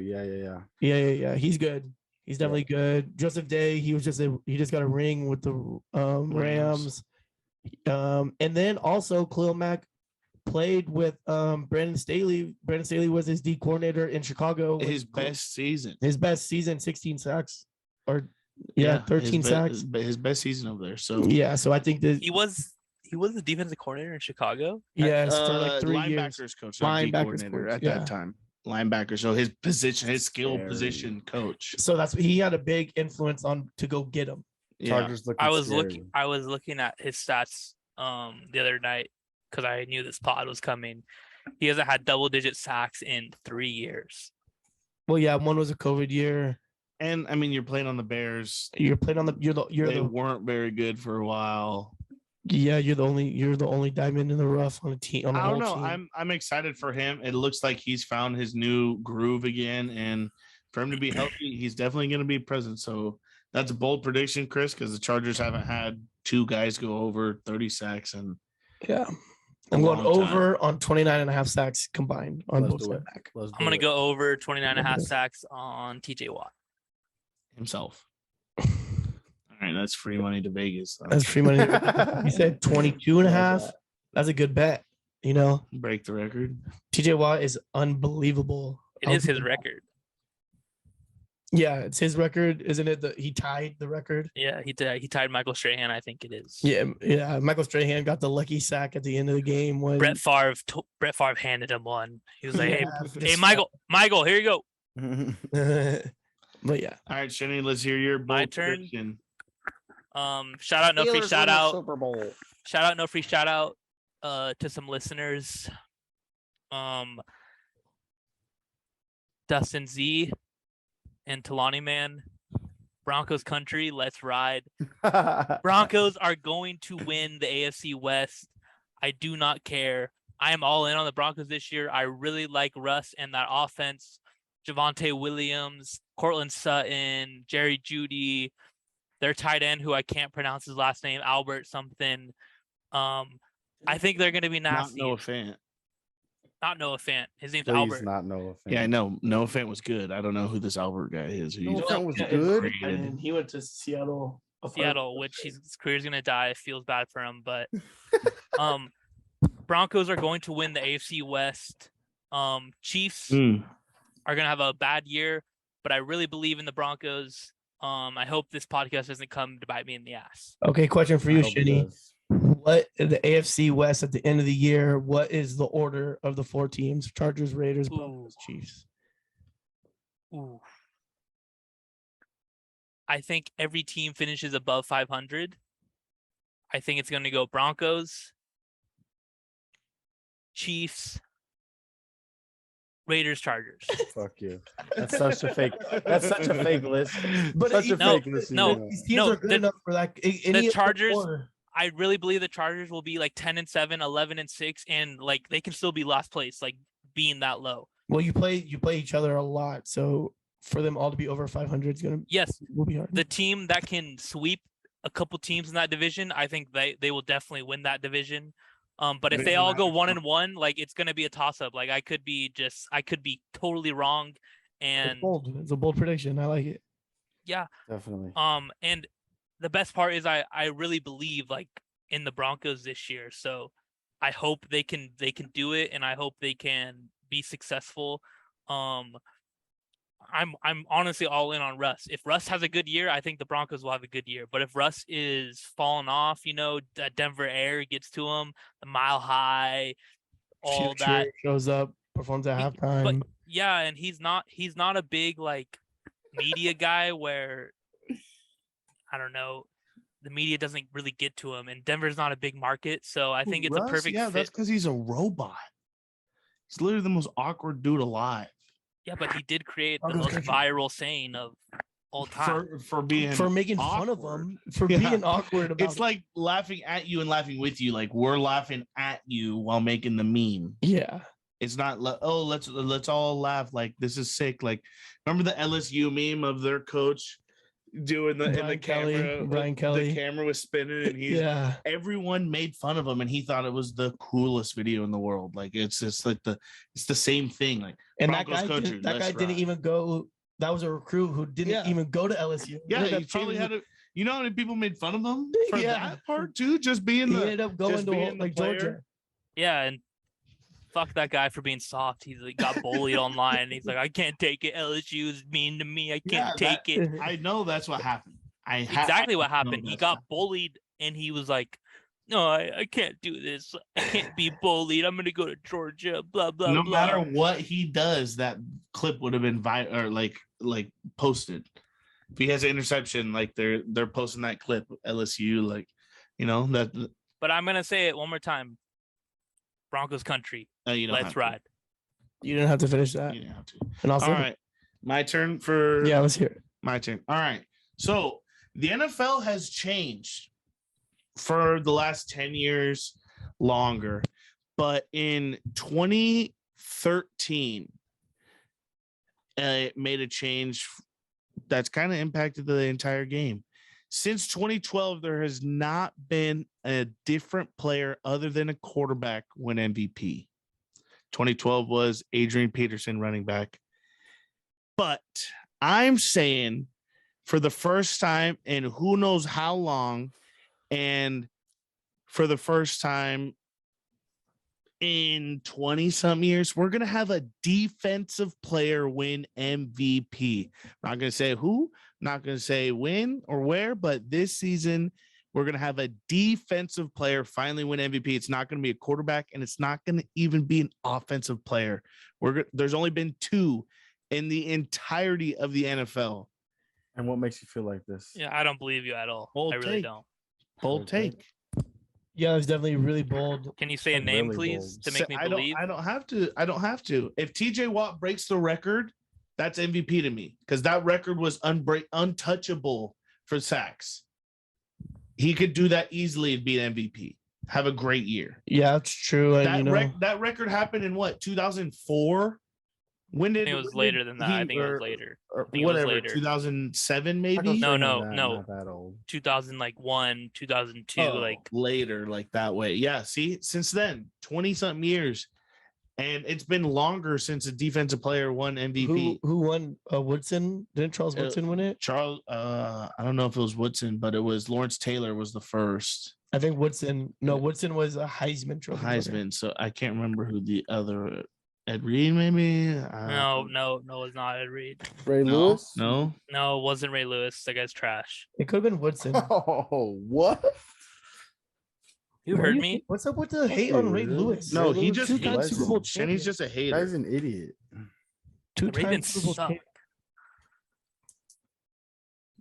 Yeah. Yeah. He's good. He's definitely good. Joseph Day, he just got a ring with the Rams. And then also Khalil Mack played with Brandon Staley. Brandon Staley was his D coordinator in Chicago. His best season. His best season, 16 sacks. Or 13 sacks. His best season over there. So Yeah, so I think that He was the defensive coordinator in Chicago. yes, for like 3 years. linebackers coach, not D Linebackers coordinator coach, at yeah. that time. Linebacker. So his position, his skill Scary. position coach. So he had a big influence on to go get him. Yeah. Chargers looking I was scary. looking at his stats the other night because I knew this pod was coming. He hasn't had double-digit sacks in 3 years. Well, yeah, one was a COVID year. And I mean, you're playing on the Bears. You're playing on the They weren't very good for a while. you're the only diamond in the rough on a team. On a I whole don't know. team. I'm excited for him. It looks like he's found his new groove again, and for him to be healthy, he's definitely going to be present. So that's a bold prediction, Chris, because the Chargers haven't had 2 guys go over 30 sacks, and Yeah. I'm going long time. over on 29.5 sacks combined on Let's both do sides it. back. Let's I'm gonna do it. go over 29.5 sacks on TJ Watt. himself. All right, that's free money to Vegas. though. That's free money. You said 22 and a half. That's a good bet. Break the record. TJ Watt is unbelievable. It is his record. Yeah, it's his record, isn't it? He tied the record. Yeah, he tied Michael Strahan. I think it is. Yeah. Michael Strahan got the lucky sack at the end of the game when Brett Favre handed him one. He was like, Yeah, "Hey, Michael, here you go." But yeah, All right, Shenny, let's hear your My bold turn? prediction. Shout out, no free shout out. Super Bowl. Shout out, no free shout out to some listeners. Dustin Z and Talani Man, Broncos country, let's ride. Broncos are going to win the AFC West. I do not care. I am all in on the Broncos this year. I really like Russ and that offense. Javonte Williams, Cortland Sutton, Jerry Jeudy, their tight end, who I can't pronounce his last name, Albert something. I think they're going to be Not nasty. Noah Fant. Not Noah Fant. His name's Please Albert. not Noah Fant. Yeah, I know. Noah Fant was good. I don't know who this Albert guy is. Who Noah you- Fant was Yeah, good. And he went to Seattle. Seattle, which his career's going to die. It feels bad for him, but Broncos are going to win the AFC West. Chiefs are going to have a bad year, but I really believe in the Broncos. I hope this podcast doesn't come to bite me in the ass. Okay, question for you, I hope it Shinny. does. What the AFC West at the end of the year? What is the order of the 4 teams? Chargers, Raiders, Broncos, Chiefs. Ooh. I think every team finishes above 500. I think it's going to go Broncos, Chiefs, Raiders, Chargers. Fuck you. That's such a fake. That's such a fake list. But Such a no, fake list. no. you These teams No, are good the- enough for that. Any of the Chargers- 4. I really believe the Chargers will be like 10-7, 11-6, and like they can still be last place, like being that low. Well, you play each other a lot, so for them all to be over 500 is gonna Yes, will be hard. the team that can sweep a couple teams in that division, I think they will definitely win that division. But if It they doesn't all go matter. 1-1, like it's gonna be a toss up. Like I could be totally wrong, and It's bold. It's a bold prediction. I like it. yeah. Definitely. And the best part is I really believe like in the Broncos this year. So I hope they can do it, and I hope they can be successful. I'm honestly all in on Russ. If Russ has a good year, I think the Broncos will have a good year. But if Russ is falling off, that Denver air gets to him, the mile high, all Future that. shows up, performs at He- halftime. Yeah, and he's not a big like media guy where I don't know, the media doesn't really get to him, and Denver's not a big market, so I think it's a Russ? perfect Yeah, fit. that's because he's a robot. He's literally the most awkward dude alive. Yeah, but he did create the Broncos most country. viral saying of all time. For being For making fun of awkward. them, for Yeah. being awkward about It's like laughing at you and laughing with you. Like we're laughing at you while making the meme. yeah. It's not like, oh, let's all laugh. Like this is sick. Like remember the LSU meme of their coach doing the in the Brian Kelly, camera. Brian Kelly. The camera was spinning and he's Yeah. everyone made fun of him and he thought it was the coolest video in the world. Like it's just like it's the same thing. Like And Broncos that guy, country, didn't, that guy let's didn't ride. even go. That was a recruit who didn't Yeah. even go to LSU. yeah, ended he up probably changing- had a you know how many people made fun of him for Yeah. that part too? Just being He the ended up going just to being the like player. Georgia. Yeah, and fuck that guy for being soft. He's like got bullied online. He's like, I can't take it. LSU is mean to me. I Yeah, can't take it. I know that's what happened. Exactly what I know happened. He that's got what bullied, and he was like, no, I can't do this. I can't be bullied. I'm gonna go to Georgia. Blah blah no blah. matter what he does, that clip would have been or like posted. If he has an interception, like they're posting that clip. LSU, like that. But I'm gonna say it one more time. Broncos country. You don't Let's have to. ride. You didn't have to finish that. You don't have to. And also, All right, my turn for yeah, let's hear it. my turn. All right, so the NFL has changed for the last 10 years longer, but in 2013 it made a change that's kind of impacted the entire game. Since 2012 there has not been a different player other than a quarterback win MVP. 2012 was Adrian Peterson, running back. But I'm saying for the first time in who knows how long, and for the first time in 20 some years, we're going to have a defensive player win MVP. I'm not going to say who, not going to say when or where, but this season we're going to have a defensive player finally win MVP. It's not going to be a quarterback, and it's not going to even be an offensive player. There's only been 2 in the entirety of the NFL. And what makes you feel like this? Yeah, I don't believe you at all. Bold I really take. don't. Bold take. Yeah, it's definitely really bold. Can you say a Like, name, really please, bold. to make me I believe? don't have to. If TJ Watt breaks the record That's MVP to me because that record was untouchable for sacks. He could do that easily and beat MVP. Have a great year. Yeah, that's true. And That record happened in what, 2004? When did it was later than that? I think it was later. Or I think it was whatever, later. 2007 maybe. No, Not that old. 2001, 2002, like later, like that way. Yeah. See, since then, 20-something years, and it's been longer since a defensive player won MVP. who won? Woodson? Didn't Charles Woodson win it? Charles, I don't know if it was Woodson, but it was Lawrence Taylor was the first. I think Woodson. No, Woodson was a Heisman Trophy winner. Heisman. So I can't remember who the other. Ed Reed, maybe. no, it's not Ed Reed. Ray Lewis? No. No, it wasn't Ray Lewis. That guy's trash. It could have been Woodson. Oh, what? You heard me? What's up with the hate on Ray Lewis? No, Ray he Lewis, just two-time hates Super Bowl and champion. he's just a Guy's hater. an idiot. The Two-time Ravens Super Bowl suck. champion.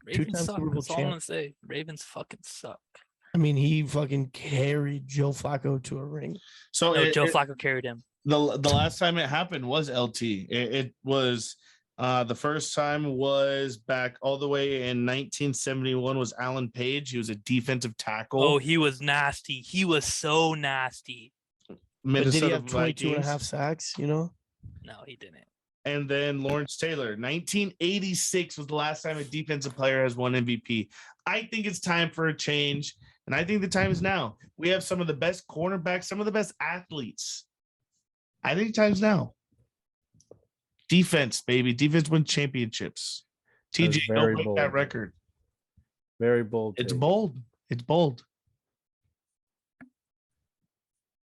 Ravens Two-time suck. Super Bowl That's all I'm champ. gonna say. Ravens fucking suck. I mean, he fucking carried Joe Flacco to a ring. So No, Joe Flacco carried him. the last time it happened was LT. It was the first time was back all the way in 1971 was Alan Page. He was a defensive tackle. Oh, he was nasty. He was so nasty. But Minnesota did he have 22 and a Vikings. half sacks, you know? No, he didn't. And then Lawrence Taylor, 1986 was the last time a defensive player has won MVP. I think it's time for a change. And I think the time is now. We have some of the best cornerbacks, some of the best athletes. I think time's now. Defense, baby. Defense wins championships. That's TJ, very don't break bold. that record. Very bold. It's take. bold. It's bold.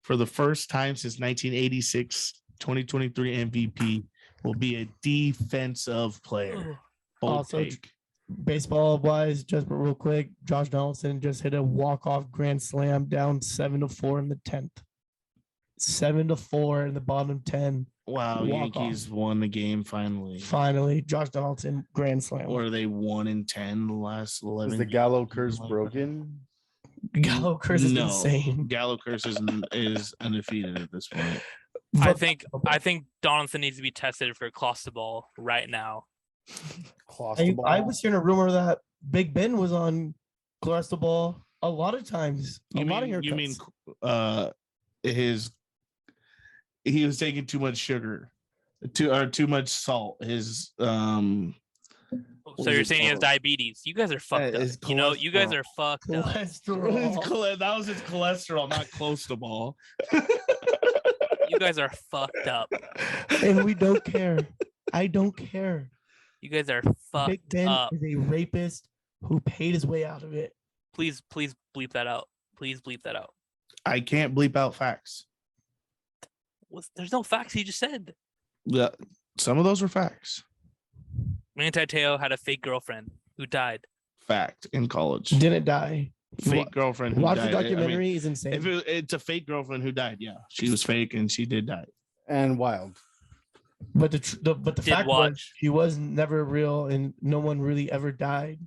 For the first time since 1986, 2023 MVP will be a defensive player. Bold Also, take. Baseball wise, just real quick, Josh Donaldson just hit a walk-off grand slam down 7-4 in the 10th. 7-4 in the bottom 10. Wow, walk Yankees won the game finally. Finally, Josh Donaldson grand slam. Or are they 1-10 the last 11? Is the Gallo games, curse something like that? broken? Gallo curse is No. insane. Gallo curse is undefeated at this point. I But think Donaldson needs to be tested for Clostebol right now. I was hearing a rumor that Big Ben was on Clostebol a lot of times. A lot of haircuts. He was taking too much sugar, too much salt. His So was you're it saying he has called? diabetes. You guys are fucked up. his You know, you guys cholesterol. are fucked up. Cholesterol. that was his cholesterol, not close to ball. You guys are fucked up. And we don't care. I don't care. You guys are Big fucked Ben up. is a rapist who paid his way out of it. Please bleep that out. Please bleep that out. I can't bleep out facts. There's no facts he just said. Yeah, some of those were facts. Manti Te'o had a fake girlfriend who died. Fact in college. Didn't die. Fake girlfriend. Who Watch the died. I mean, documentary. Is insane. if it's a fake girlfriend who died, yeah, she was fake and she did die. And wild. But the Did fact was watch. he was never real, and no one really ever died.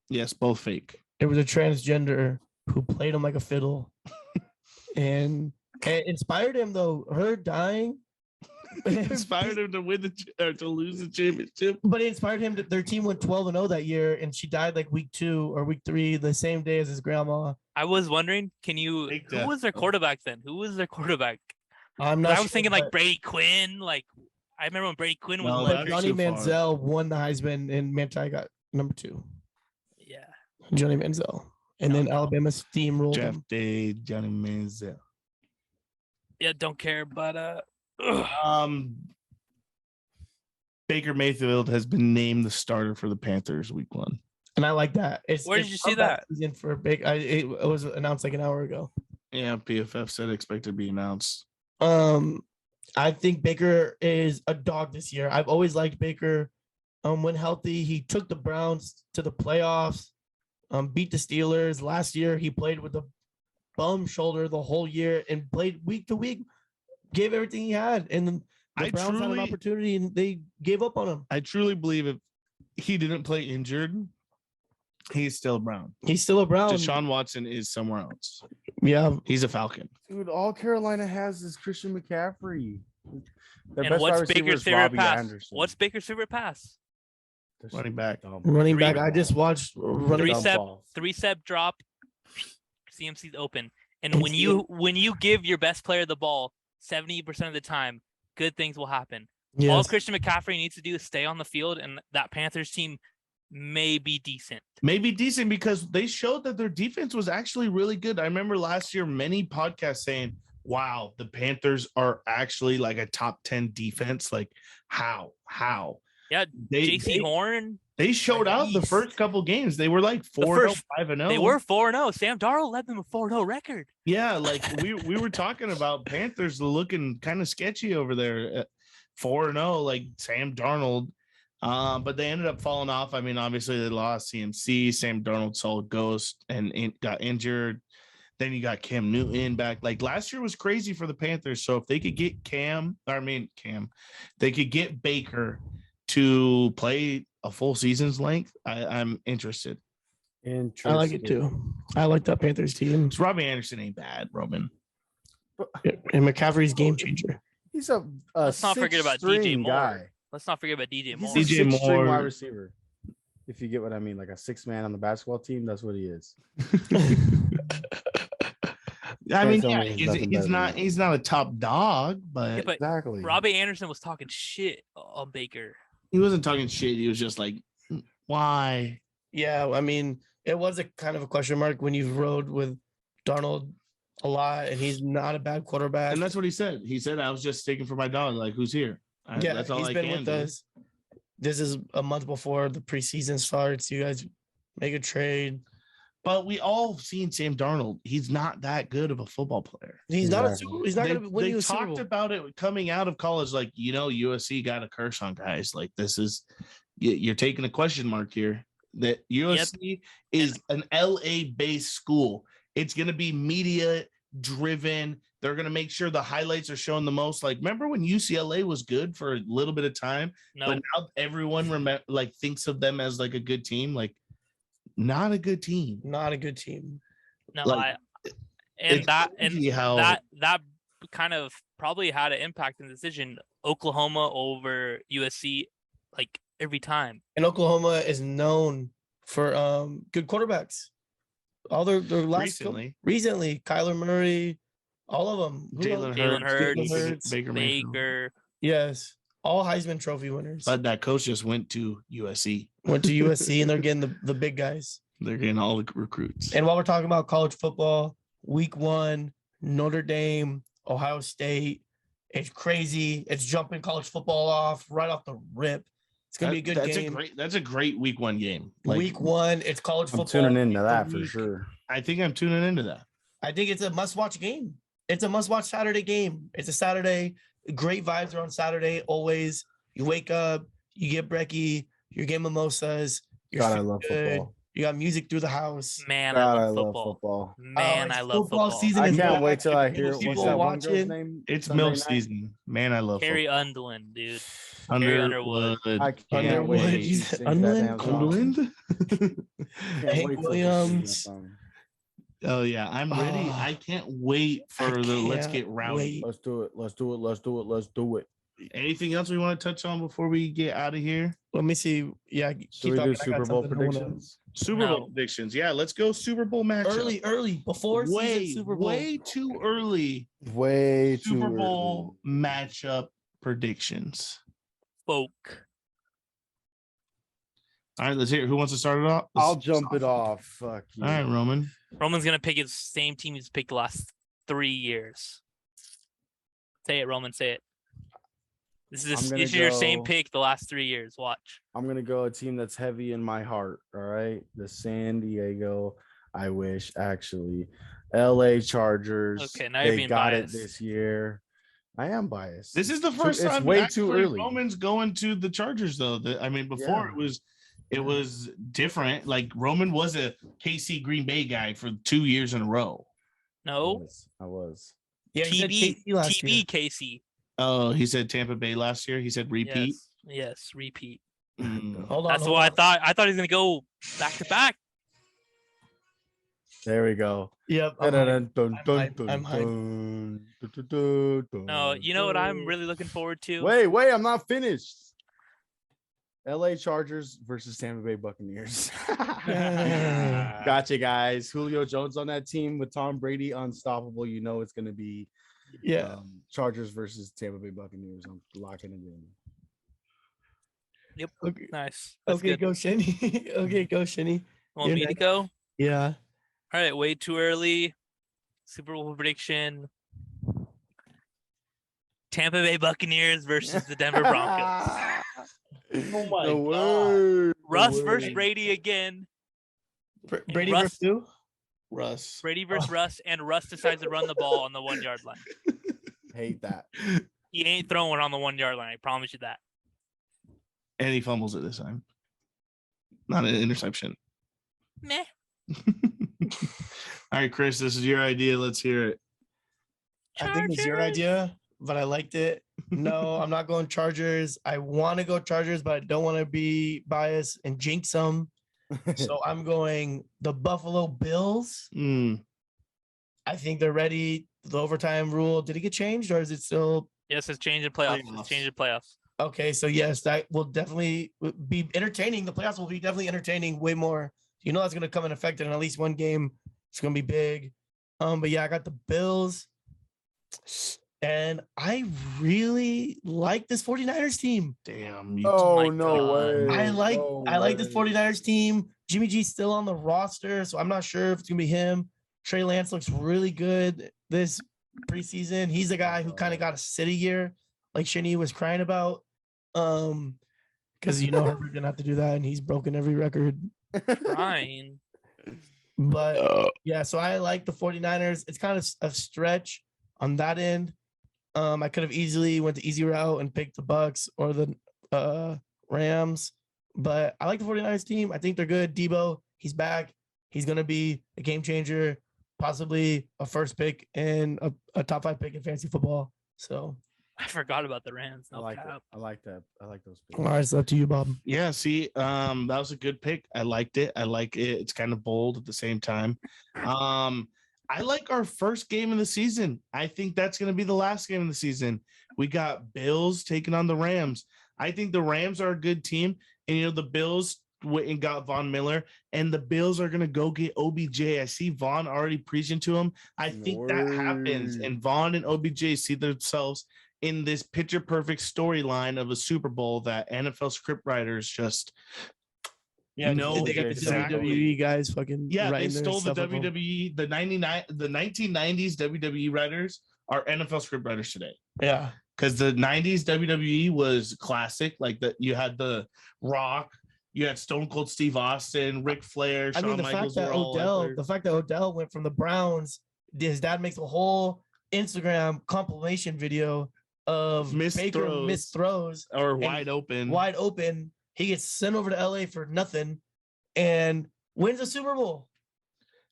Yes, both fake. It was a transgender who played him like a fiddle, and it inspired him though. Her dying Inspired him to win or to lose the championship. but it inspired him. Their team went 12-0 that year, and she died like week 2 or week 3, the same day as his grandma. I was wondering, who Fake death. was their quarterback then? Who was their quarterback? I'm 'Cause not. I was thinking like but Brady Quinn. Like I remember when Brady Quinn was No, electric. that's Johnny too far. Manziel won the Heisman, and Manti got number 2. Yeah. Johnny Manziel, and then No. Alabama steamrolled Jeff him. Day, Johnny Manziel. Yeah, don't care, but Baker Mayfield has been named the starter for the Panthers week 1. And I like that. Where did you see that? Season for big. It was announced like an hour ago. Yeah, PFF said expected to be announced. I think Baker is a dog this year. I've always liked Baker. When healthy, he took the Browns to the playoffs. Beat the Steelers last year. He played with a bum shoulder the whole year and played week to week. Gave everything he had, and then the Browns had an opportunity and they gave up on him. I truly believe if he didn't play injured, he's still Brown. He's still a Brown. Deshaun Watson is somewhere else. Yeah, He's a Falcon. Dude, all Carolina has is Christian McCaffrey. Their And best wide what's receiver Baker's is favorite Robbie pass? Anderson. What's Baker's favorite pass? Running back. Running Three- back. I just watched running Three dump step, off. 3-step drop. CMC's open. And And when you give your best player the ball 70% of the time, good things will happen. All Yes. Christian McCaffrey needs to do is stay on the field, and that Panthers team may be decent. Maybe decent because they showed that their defense was actually really good. I remember last year many podcasts saying, wow, the Panthers are actually like a top 10 defense. Like how? Yeah, JC Horn. They showed out the beast. first couple games. They were like 4-0, 5-0. They were 4-0. Sam Darnold led them a 4-0 record. Yeah, like we were talking about Panthers looking kind of sketchy over there at 4-0, like Sam Darnold. But they ended up falling off. I mean, obviously they lost CMC. Sam Darnold saw a ghost and got injured. Then you got Cam Newton back. Like last year was crazy for the Panthers. So if they could get they could get Baker to play a full season's length, I'm interested. I like it too. I like that Panthers team. So Robbie Anderson ain't bad, Roman. And McCaffrey's game changer. He's a Let's not forget about DJ Moore. guy. Let's not forget about DJ Moore. He's a DJ six-string Moore. wide receiver. If you get what I mean, like a 6-man on the basketball team, that's what he is. I mean, tell yeah, me he's nothing better than he's not a top dog, but, Yeah, but Exactly. Robbie Anderson was talking shit on Baker. he wasn't talking shit. He was just like, why? Yeah, I mean, it was a kind of a question mark when you've rode with Darnold a lot, and he's not a bad quarterback. And that's what he said. He said, I was just sticking for my dog. Like, who's here? Yeah, that's all he's I been can with do. us. This is a month before the preseason starts. You guys make a trade. But we all seen Sam Darnold. He's not that good of a football player. He's not a Exactly. super, he's not They, going to win they you a Super talked Bowl. about it coming out of college, like, USC got a curse on guys. Like, this is, you're taking a question mark here. That USC is an LA based school. It's going to be media driven. They're going to make sure the highlights are shown the most. Like, remember when UCLA was good for a little bit of time, No, but now everyone thinks of them as like a good team. Like, not a good team. Not a good team. no, like, and crazy how that kind of probably had an impact in the decision. Oklahoma over USC, like every time. And Oklahoma is known for good quarterbacks. All their last recently, Kyler Murray, all of them. Jalen Jalen Hurts, Hurts, Baker Mayfield. Baker. Yes, all Heisman Trophy winners. But that coach just went to USC. Went to USC, and they're getting the big guys. They're getting all the recruits. And while we're talking about college football, week 1, Notre Dame, Ohio State. It's crazy. It's jumping college football off right off the rip. It's gonna be a good game. That's a great week 1 game. Like, week 1, it's college I'm football. tuning into that for week. sure. I think I'm tuning into that. I think it's a must-watch game. It's a must-watch Saturday game. It's a Saturday. Great vibes are on Saturday. Always. You wake up, you get brekkie, you get mimosas. You're God, I feeling love good. football. You got music through the house. Man, God, I love football. football. Man, it's I love football football. season. I is can't back. wait till I hear People what's that one girl's watching. name? It's Sunday milk night? season. Man, I love Carrie football. Underwood, dude. Underwood. Underwood. I can't Underwood. wait. He's She sings that Underwood? damn song. Underwood? Can't Hank wait till she Williams. sings that song. Oh yeah, I'm ready. Oh, I can't wait for the let's can't get rowdy. wait. Let's do it. Let's do it. Let's do it. Let's do it. Anything else we want to touch on before we get out of here? Let me see. Yeah, keep Should we talking. do I got Super Bowl something I wanna- predictions? Super No. Bowl predictions. Yeah, let's go Super Bowl matchup. Early, before way, season Super Bowl. way too early. Way too Super early. Bowl matchup predictions. Folk. All right, let's hear. Who wants to start it off? I'll jump it off. Fuck you. All right, Roman. Roman's gonna pick his same team he's picked the last 3 years. Say it, Roman. Say it. This I'm is gonna your same go- pick the last 3 years. Watch. I'm gonna go a team that's heavy in my heart. All right, the San Diego. I wish actually, LA Chargers. Okay, now you're they being got biased. it this year. I am biased. This is the first It's time way actually too early. Roman's going to the Chargers, though. I mean, before Yeah. it was different. Like Roman was a KC Green Bay guy for 2 years in a row. No. I was. Yeah, he said TB. KC last TB. year. Casey. Oh, he said Tampa Bay last year. He said repeat. Yes. Yes. Repeat. Mm. Hold on. That's hold what I on. thought. I thought he was gonna go back to back. There we go. Yep. I'm hyped. I'm hyped. No, you know what I'm really looking forward to? Wait, I'm not finished. LA Chargers versus Tampa Bay Buccaneers. Gotcha, guys. Julio Jones on that team with Tom Brady unstoppable. You know it's going to be Chargers versus Tampa Bay Buccaneers. I'm locking it in. Yep. Okay. Nice. That's Okay, good. go Shinny. Okay, go Shinny. Want You're me to next. go? Yeah. All right, way too early. Super Bowl prediction. Tampa Bay Buccaneers versus the Denver Broncos. Oh my No God. word. Russ No versus word. Brady again. Brady Russ- versus who? Russ. Brady versus Russ, and Russ decides to run the ball on the 1 yard line. Hate that. He ain't throwing on the 1 yard line. I promise you that. And he fumbles it this time. Not an interception. Meh. All right, Chris, this is your idea. Let's hear it. I think it's your Chargers. idea, but I liked it. No, I'm not going Chargers. I want to go Chargers, but I don't want to be biased and jinx them. So I'm going the Buffalo Bills. I think they're ready. The overtime rule, did it get changed or is it still Yes, it's changing playoffs. Playoffs. It's changing playoffs. okay? So yes, that will definitely be entertaining. The playoffs will be definitely entertaining way more. You know that's gonna come in effect in at least one game. It's gonna be big. But yeah, I got the Bills. And I really like this 49ers team. Damn. You Oh, my no God. way. I like No I like this way. 49ers team. Jimmy G's still on the roster, so I'm not sure if it's gonna be him. Trey Lance looks really good this preseason. He's the guy who kind of got a city year, like Shinny was crying about. Because you know we're gonna have to do that, and he's broken every record. Fine. But yeah, so I like the 49ers. It's kind of a stretch on that end. I could have easily went the easy route and picked the Bucks or the Rams, but I like the 49ers team. I think they're good. Debo, he's back. He's going to be a game changer, possibly a first pick and a top 5 pick in fantasy football. So, I forgot about the Rams. I No like cap. that. I like that. I like those picks. all right, it's up to you, Bob. Yeah, see, that was a good pick. I liked it. I like it. It's kind of bold at the same time. I like our first game of the season. I think that's going to be the last game of the season. We got Bills taking on the Rams. I think the Rams are a good team, and you know the Bills went and got Von Miller, and the Bills are going to go get OBJ. I see Von already preaching to him. I think that happens, and Von and OBJ see themselves in this picture perfect storyline of a Super Bowl that NFL script writers just they got the exactly. WWE guys fucking They writing their stole the stuff up on- WWE, the 1990s WWE writers are NFL script writers today. Yeah, Because the 90s WWE was classic. Like that, you had The Rock, you had Stone Cold Steve Austin, Ric Flair, I Shawn mean, the Michaels. fact that were all Odell, there. the fact that Odell went from the Browns, his dad makes a whole Instagram compilation video of Missed Baker throws. missed throws, or and wide open. wide open. He gets sent over to LA for nothing and wins a Super Bowl.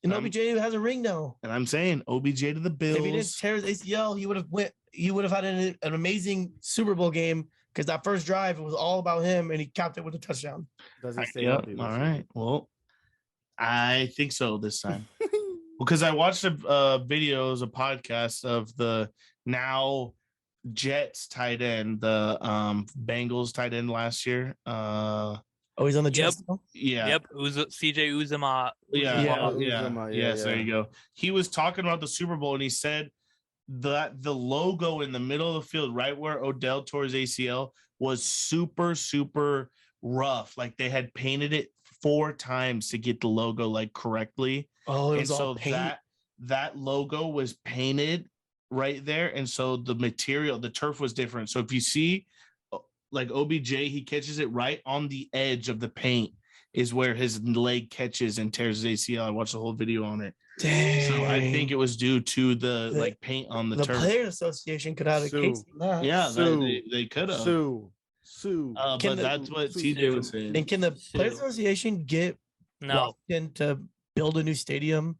And Um, OBJ has a ring now. And I'm saying OBJ to the Bills. If he didn't tear his ACL, he would have had an amazing Super Bowl game because that first drive was all about him, and he capped it with a touchdown. Does he stay Yep. healthy? All this year? right. Well, I think so this time. Because I watched a podcast of the now Jets tight end, the Bengals tight end last year. Oh, he's on the Jets. Yep. now? Yeah. Yep. CJ Uzama. Yes, there you go. He was talking about the Super Bowl, and he said that the logo in the middle of the field, right where Odell tore his ACL, was super, super rough. Like they had painted it 4 times to get the logo like correctly. Oh, it And was so all paint. that logo was painted right there. And so the material, the turf was different. So if you see like OBJ, he catches it right on the edge of the paint is where his leg catches and tears his ACL. I watched the whole video on it. Dang. So I think it was due to the The- like paint on the the turf. Players Association could have a case Sue. on that. Yeah, Sue. they could have. Sue. But Can the- that's what Sue. TJ was saying. And can the Players Sue. Association get No. Washington to build a new stadium?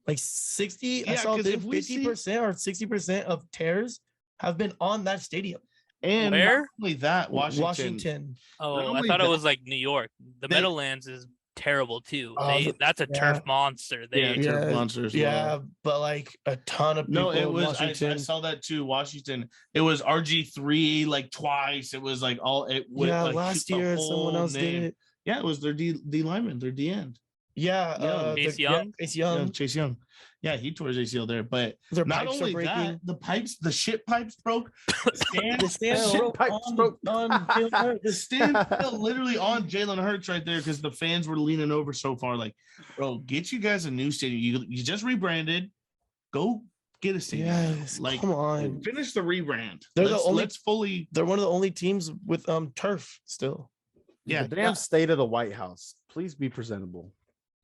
Like 60, I Yeah, saw 'cause if we see- 50% or 60% of tears have been on that stadium. And Where? not only that, Washington. Oh, Not I only thought it that- was like New York. The They- Meadowlands is terrible too. Oh, That's a turf yeah. monster. Yeah, They turf monster as well. Yeah, but like a ton of people No, it in was. I Washington. saw that too. Washington. It was RG3 like twice. It was like all. It went, Yeah, like, last the year someone whole else name. did it. Yeah, it was their D lineman, their D end. Yeah, Young. Chase Young? Chase Yeah, Young. Chase Young. Yeah, he tore his ACL there. But Their not pipes are only breaking. that, the shit pipes broke. The stand Shit fell pipes on, broke. on Jalen Hurts. The stand fell literally on Jalen Hurts right there because the fans were leaning over so far. Like, bro, get you guys a new stadium. You just rebranded. Go get a stadium. Yes, Like, come on. finish the rebrand. They're the let's, only- let's fully. They're one of the only teams with turf still. Yeah, The damn state of the White House. Please be presentable.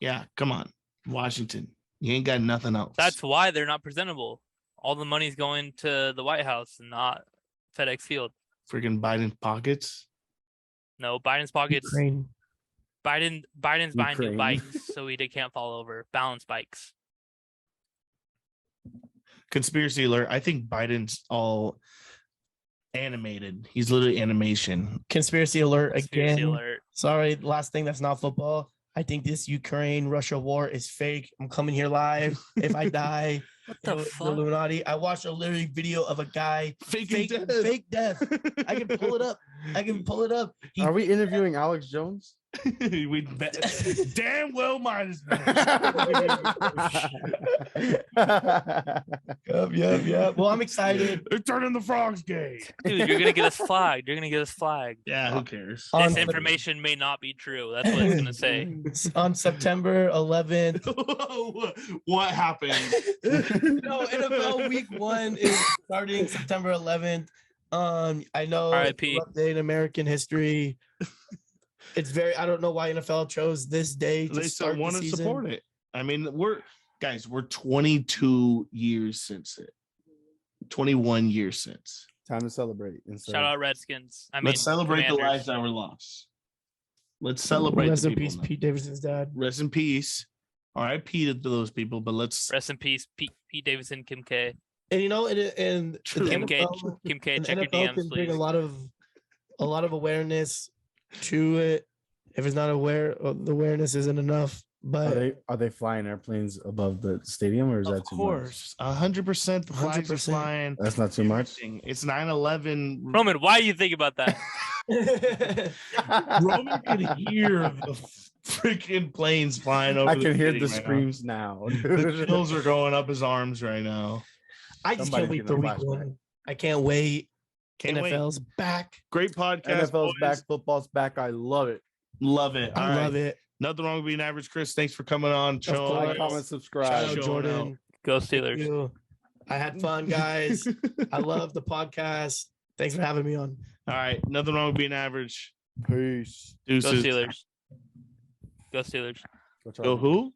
yeah. Come on, Washington. You ain't got nothing else. That's why they're not presentable. All the money's going to the White House and not FedEx Field. freaking Biden's pockets. No, Biden's pockets. Ukraine. Biden's buying new Ukraine. bikes so they can't fall over. Balance bikes. Conspiracy alert. I think Biden's all animated. He's literally animation. Conspiracy alert Conspiracy again. alert. Sorry, last thing that's not football. I think this Ukraine-Russia war is fake. I'm coming here live. If I die, What the the fuck? Illuminati. I watched a literally video of a guy Fake fake death. I can pull it up. I can pull it up. He- Are we interviewing Alex Jones? We damn well might as well. Yep. Well, I'm excited. They're turning the frogs gay. Dude, you're gonna get us flagged. You're gonna get us flagged. Yeah, who cares? On This Sep- information may not be true. That's what it's gonna say. on September 11th. What happened? No, NFL Week 1 is starting September 11th. I know RIP. it's a rough day in American history. It's very. I don't know why NFL chose this day to They start still the want to season. support it. I mean, we're 22 years since it. 21 years since. Time to celebrate. Shout out Redskins. I mean, Let's celebrate the Commanders. lives that were lost. Let's celebrate Rest the in people peace, now. Pete Davidson's dad. Rest in peace. R.I.P. to those people, but let's Rest in peace, Pete Davidson, Kim K. And you know, and True. Kim K. NFL, Kim K. an Check your NFL DMs, can bring please. a lot of awareness to it. If it's not aware, the awareness isn't enough. But Are they flying airplanes above the stadium, or is of that too course 100% the flags are 100%. flying. much? That's not too much. It's 9/11. Roman, why do you think about that? Roman could hear the freaking planes flying over. I can hear the stadium right now. screams now. The chills are going up his arms right now. I just Somebody can't wait give for a week flashback. 1. I can't wait. Can't wait. NFL's back. Great podcast. NFL's boys. back, football's back. I love it. Love it. I love it. Nothing wrong with being average, Chris. Thanks for coming on. course. Showing Like, us. comment, Shout subscribe. out Showing Jordan. Go Thank Steelers. you. I had fun, guys. I love the podcast. Thanks for having me on. All right. Nothing wrong with being average. Peace. Go Deuces. Steelers. Go Steelers. Go who?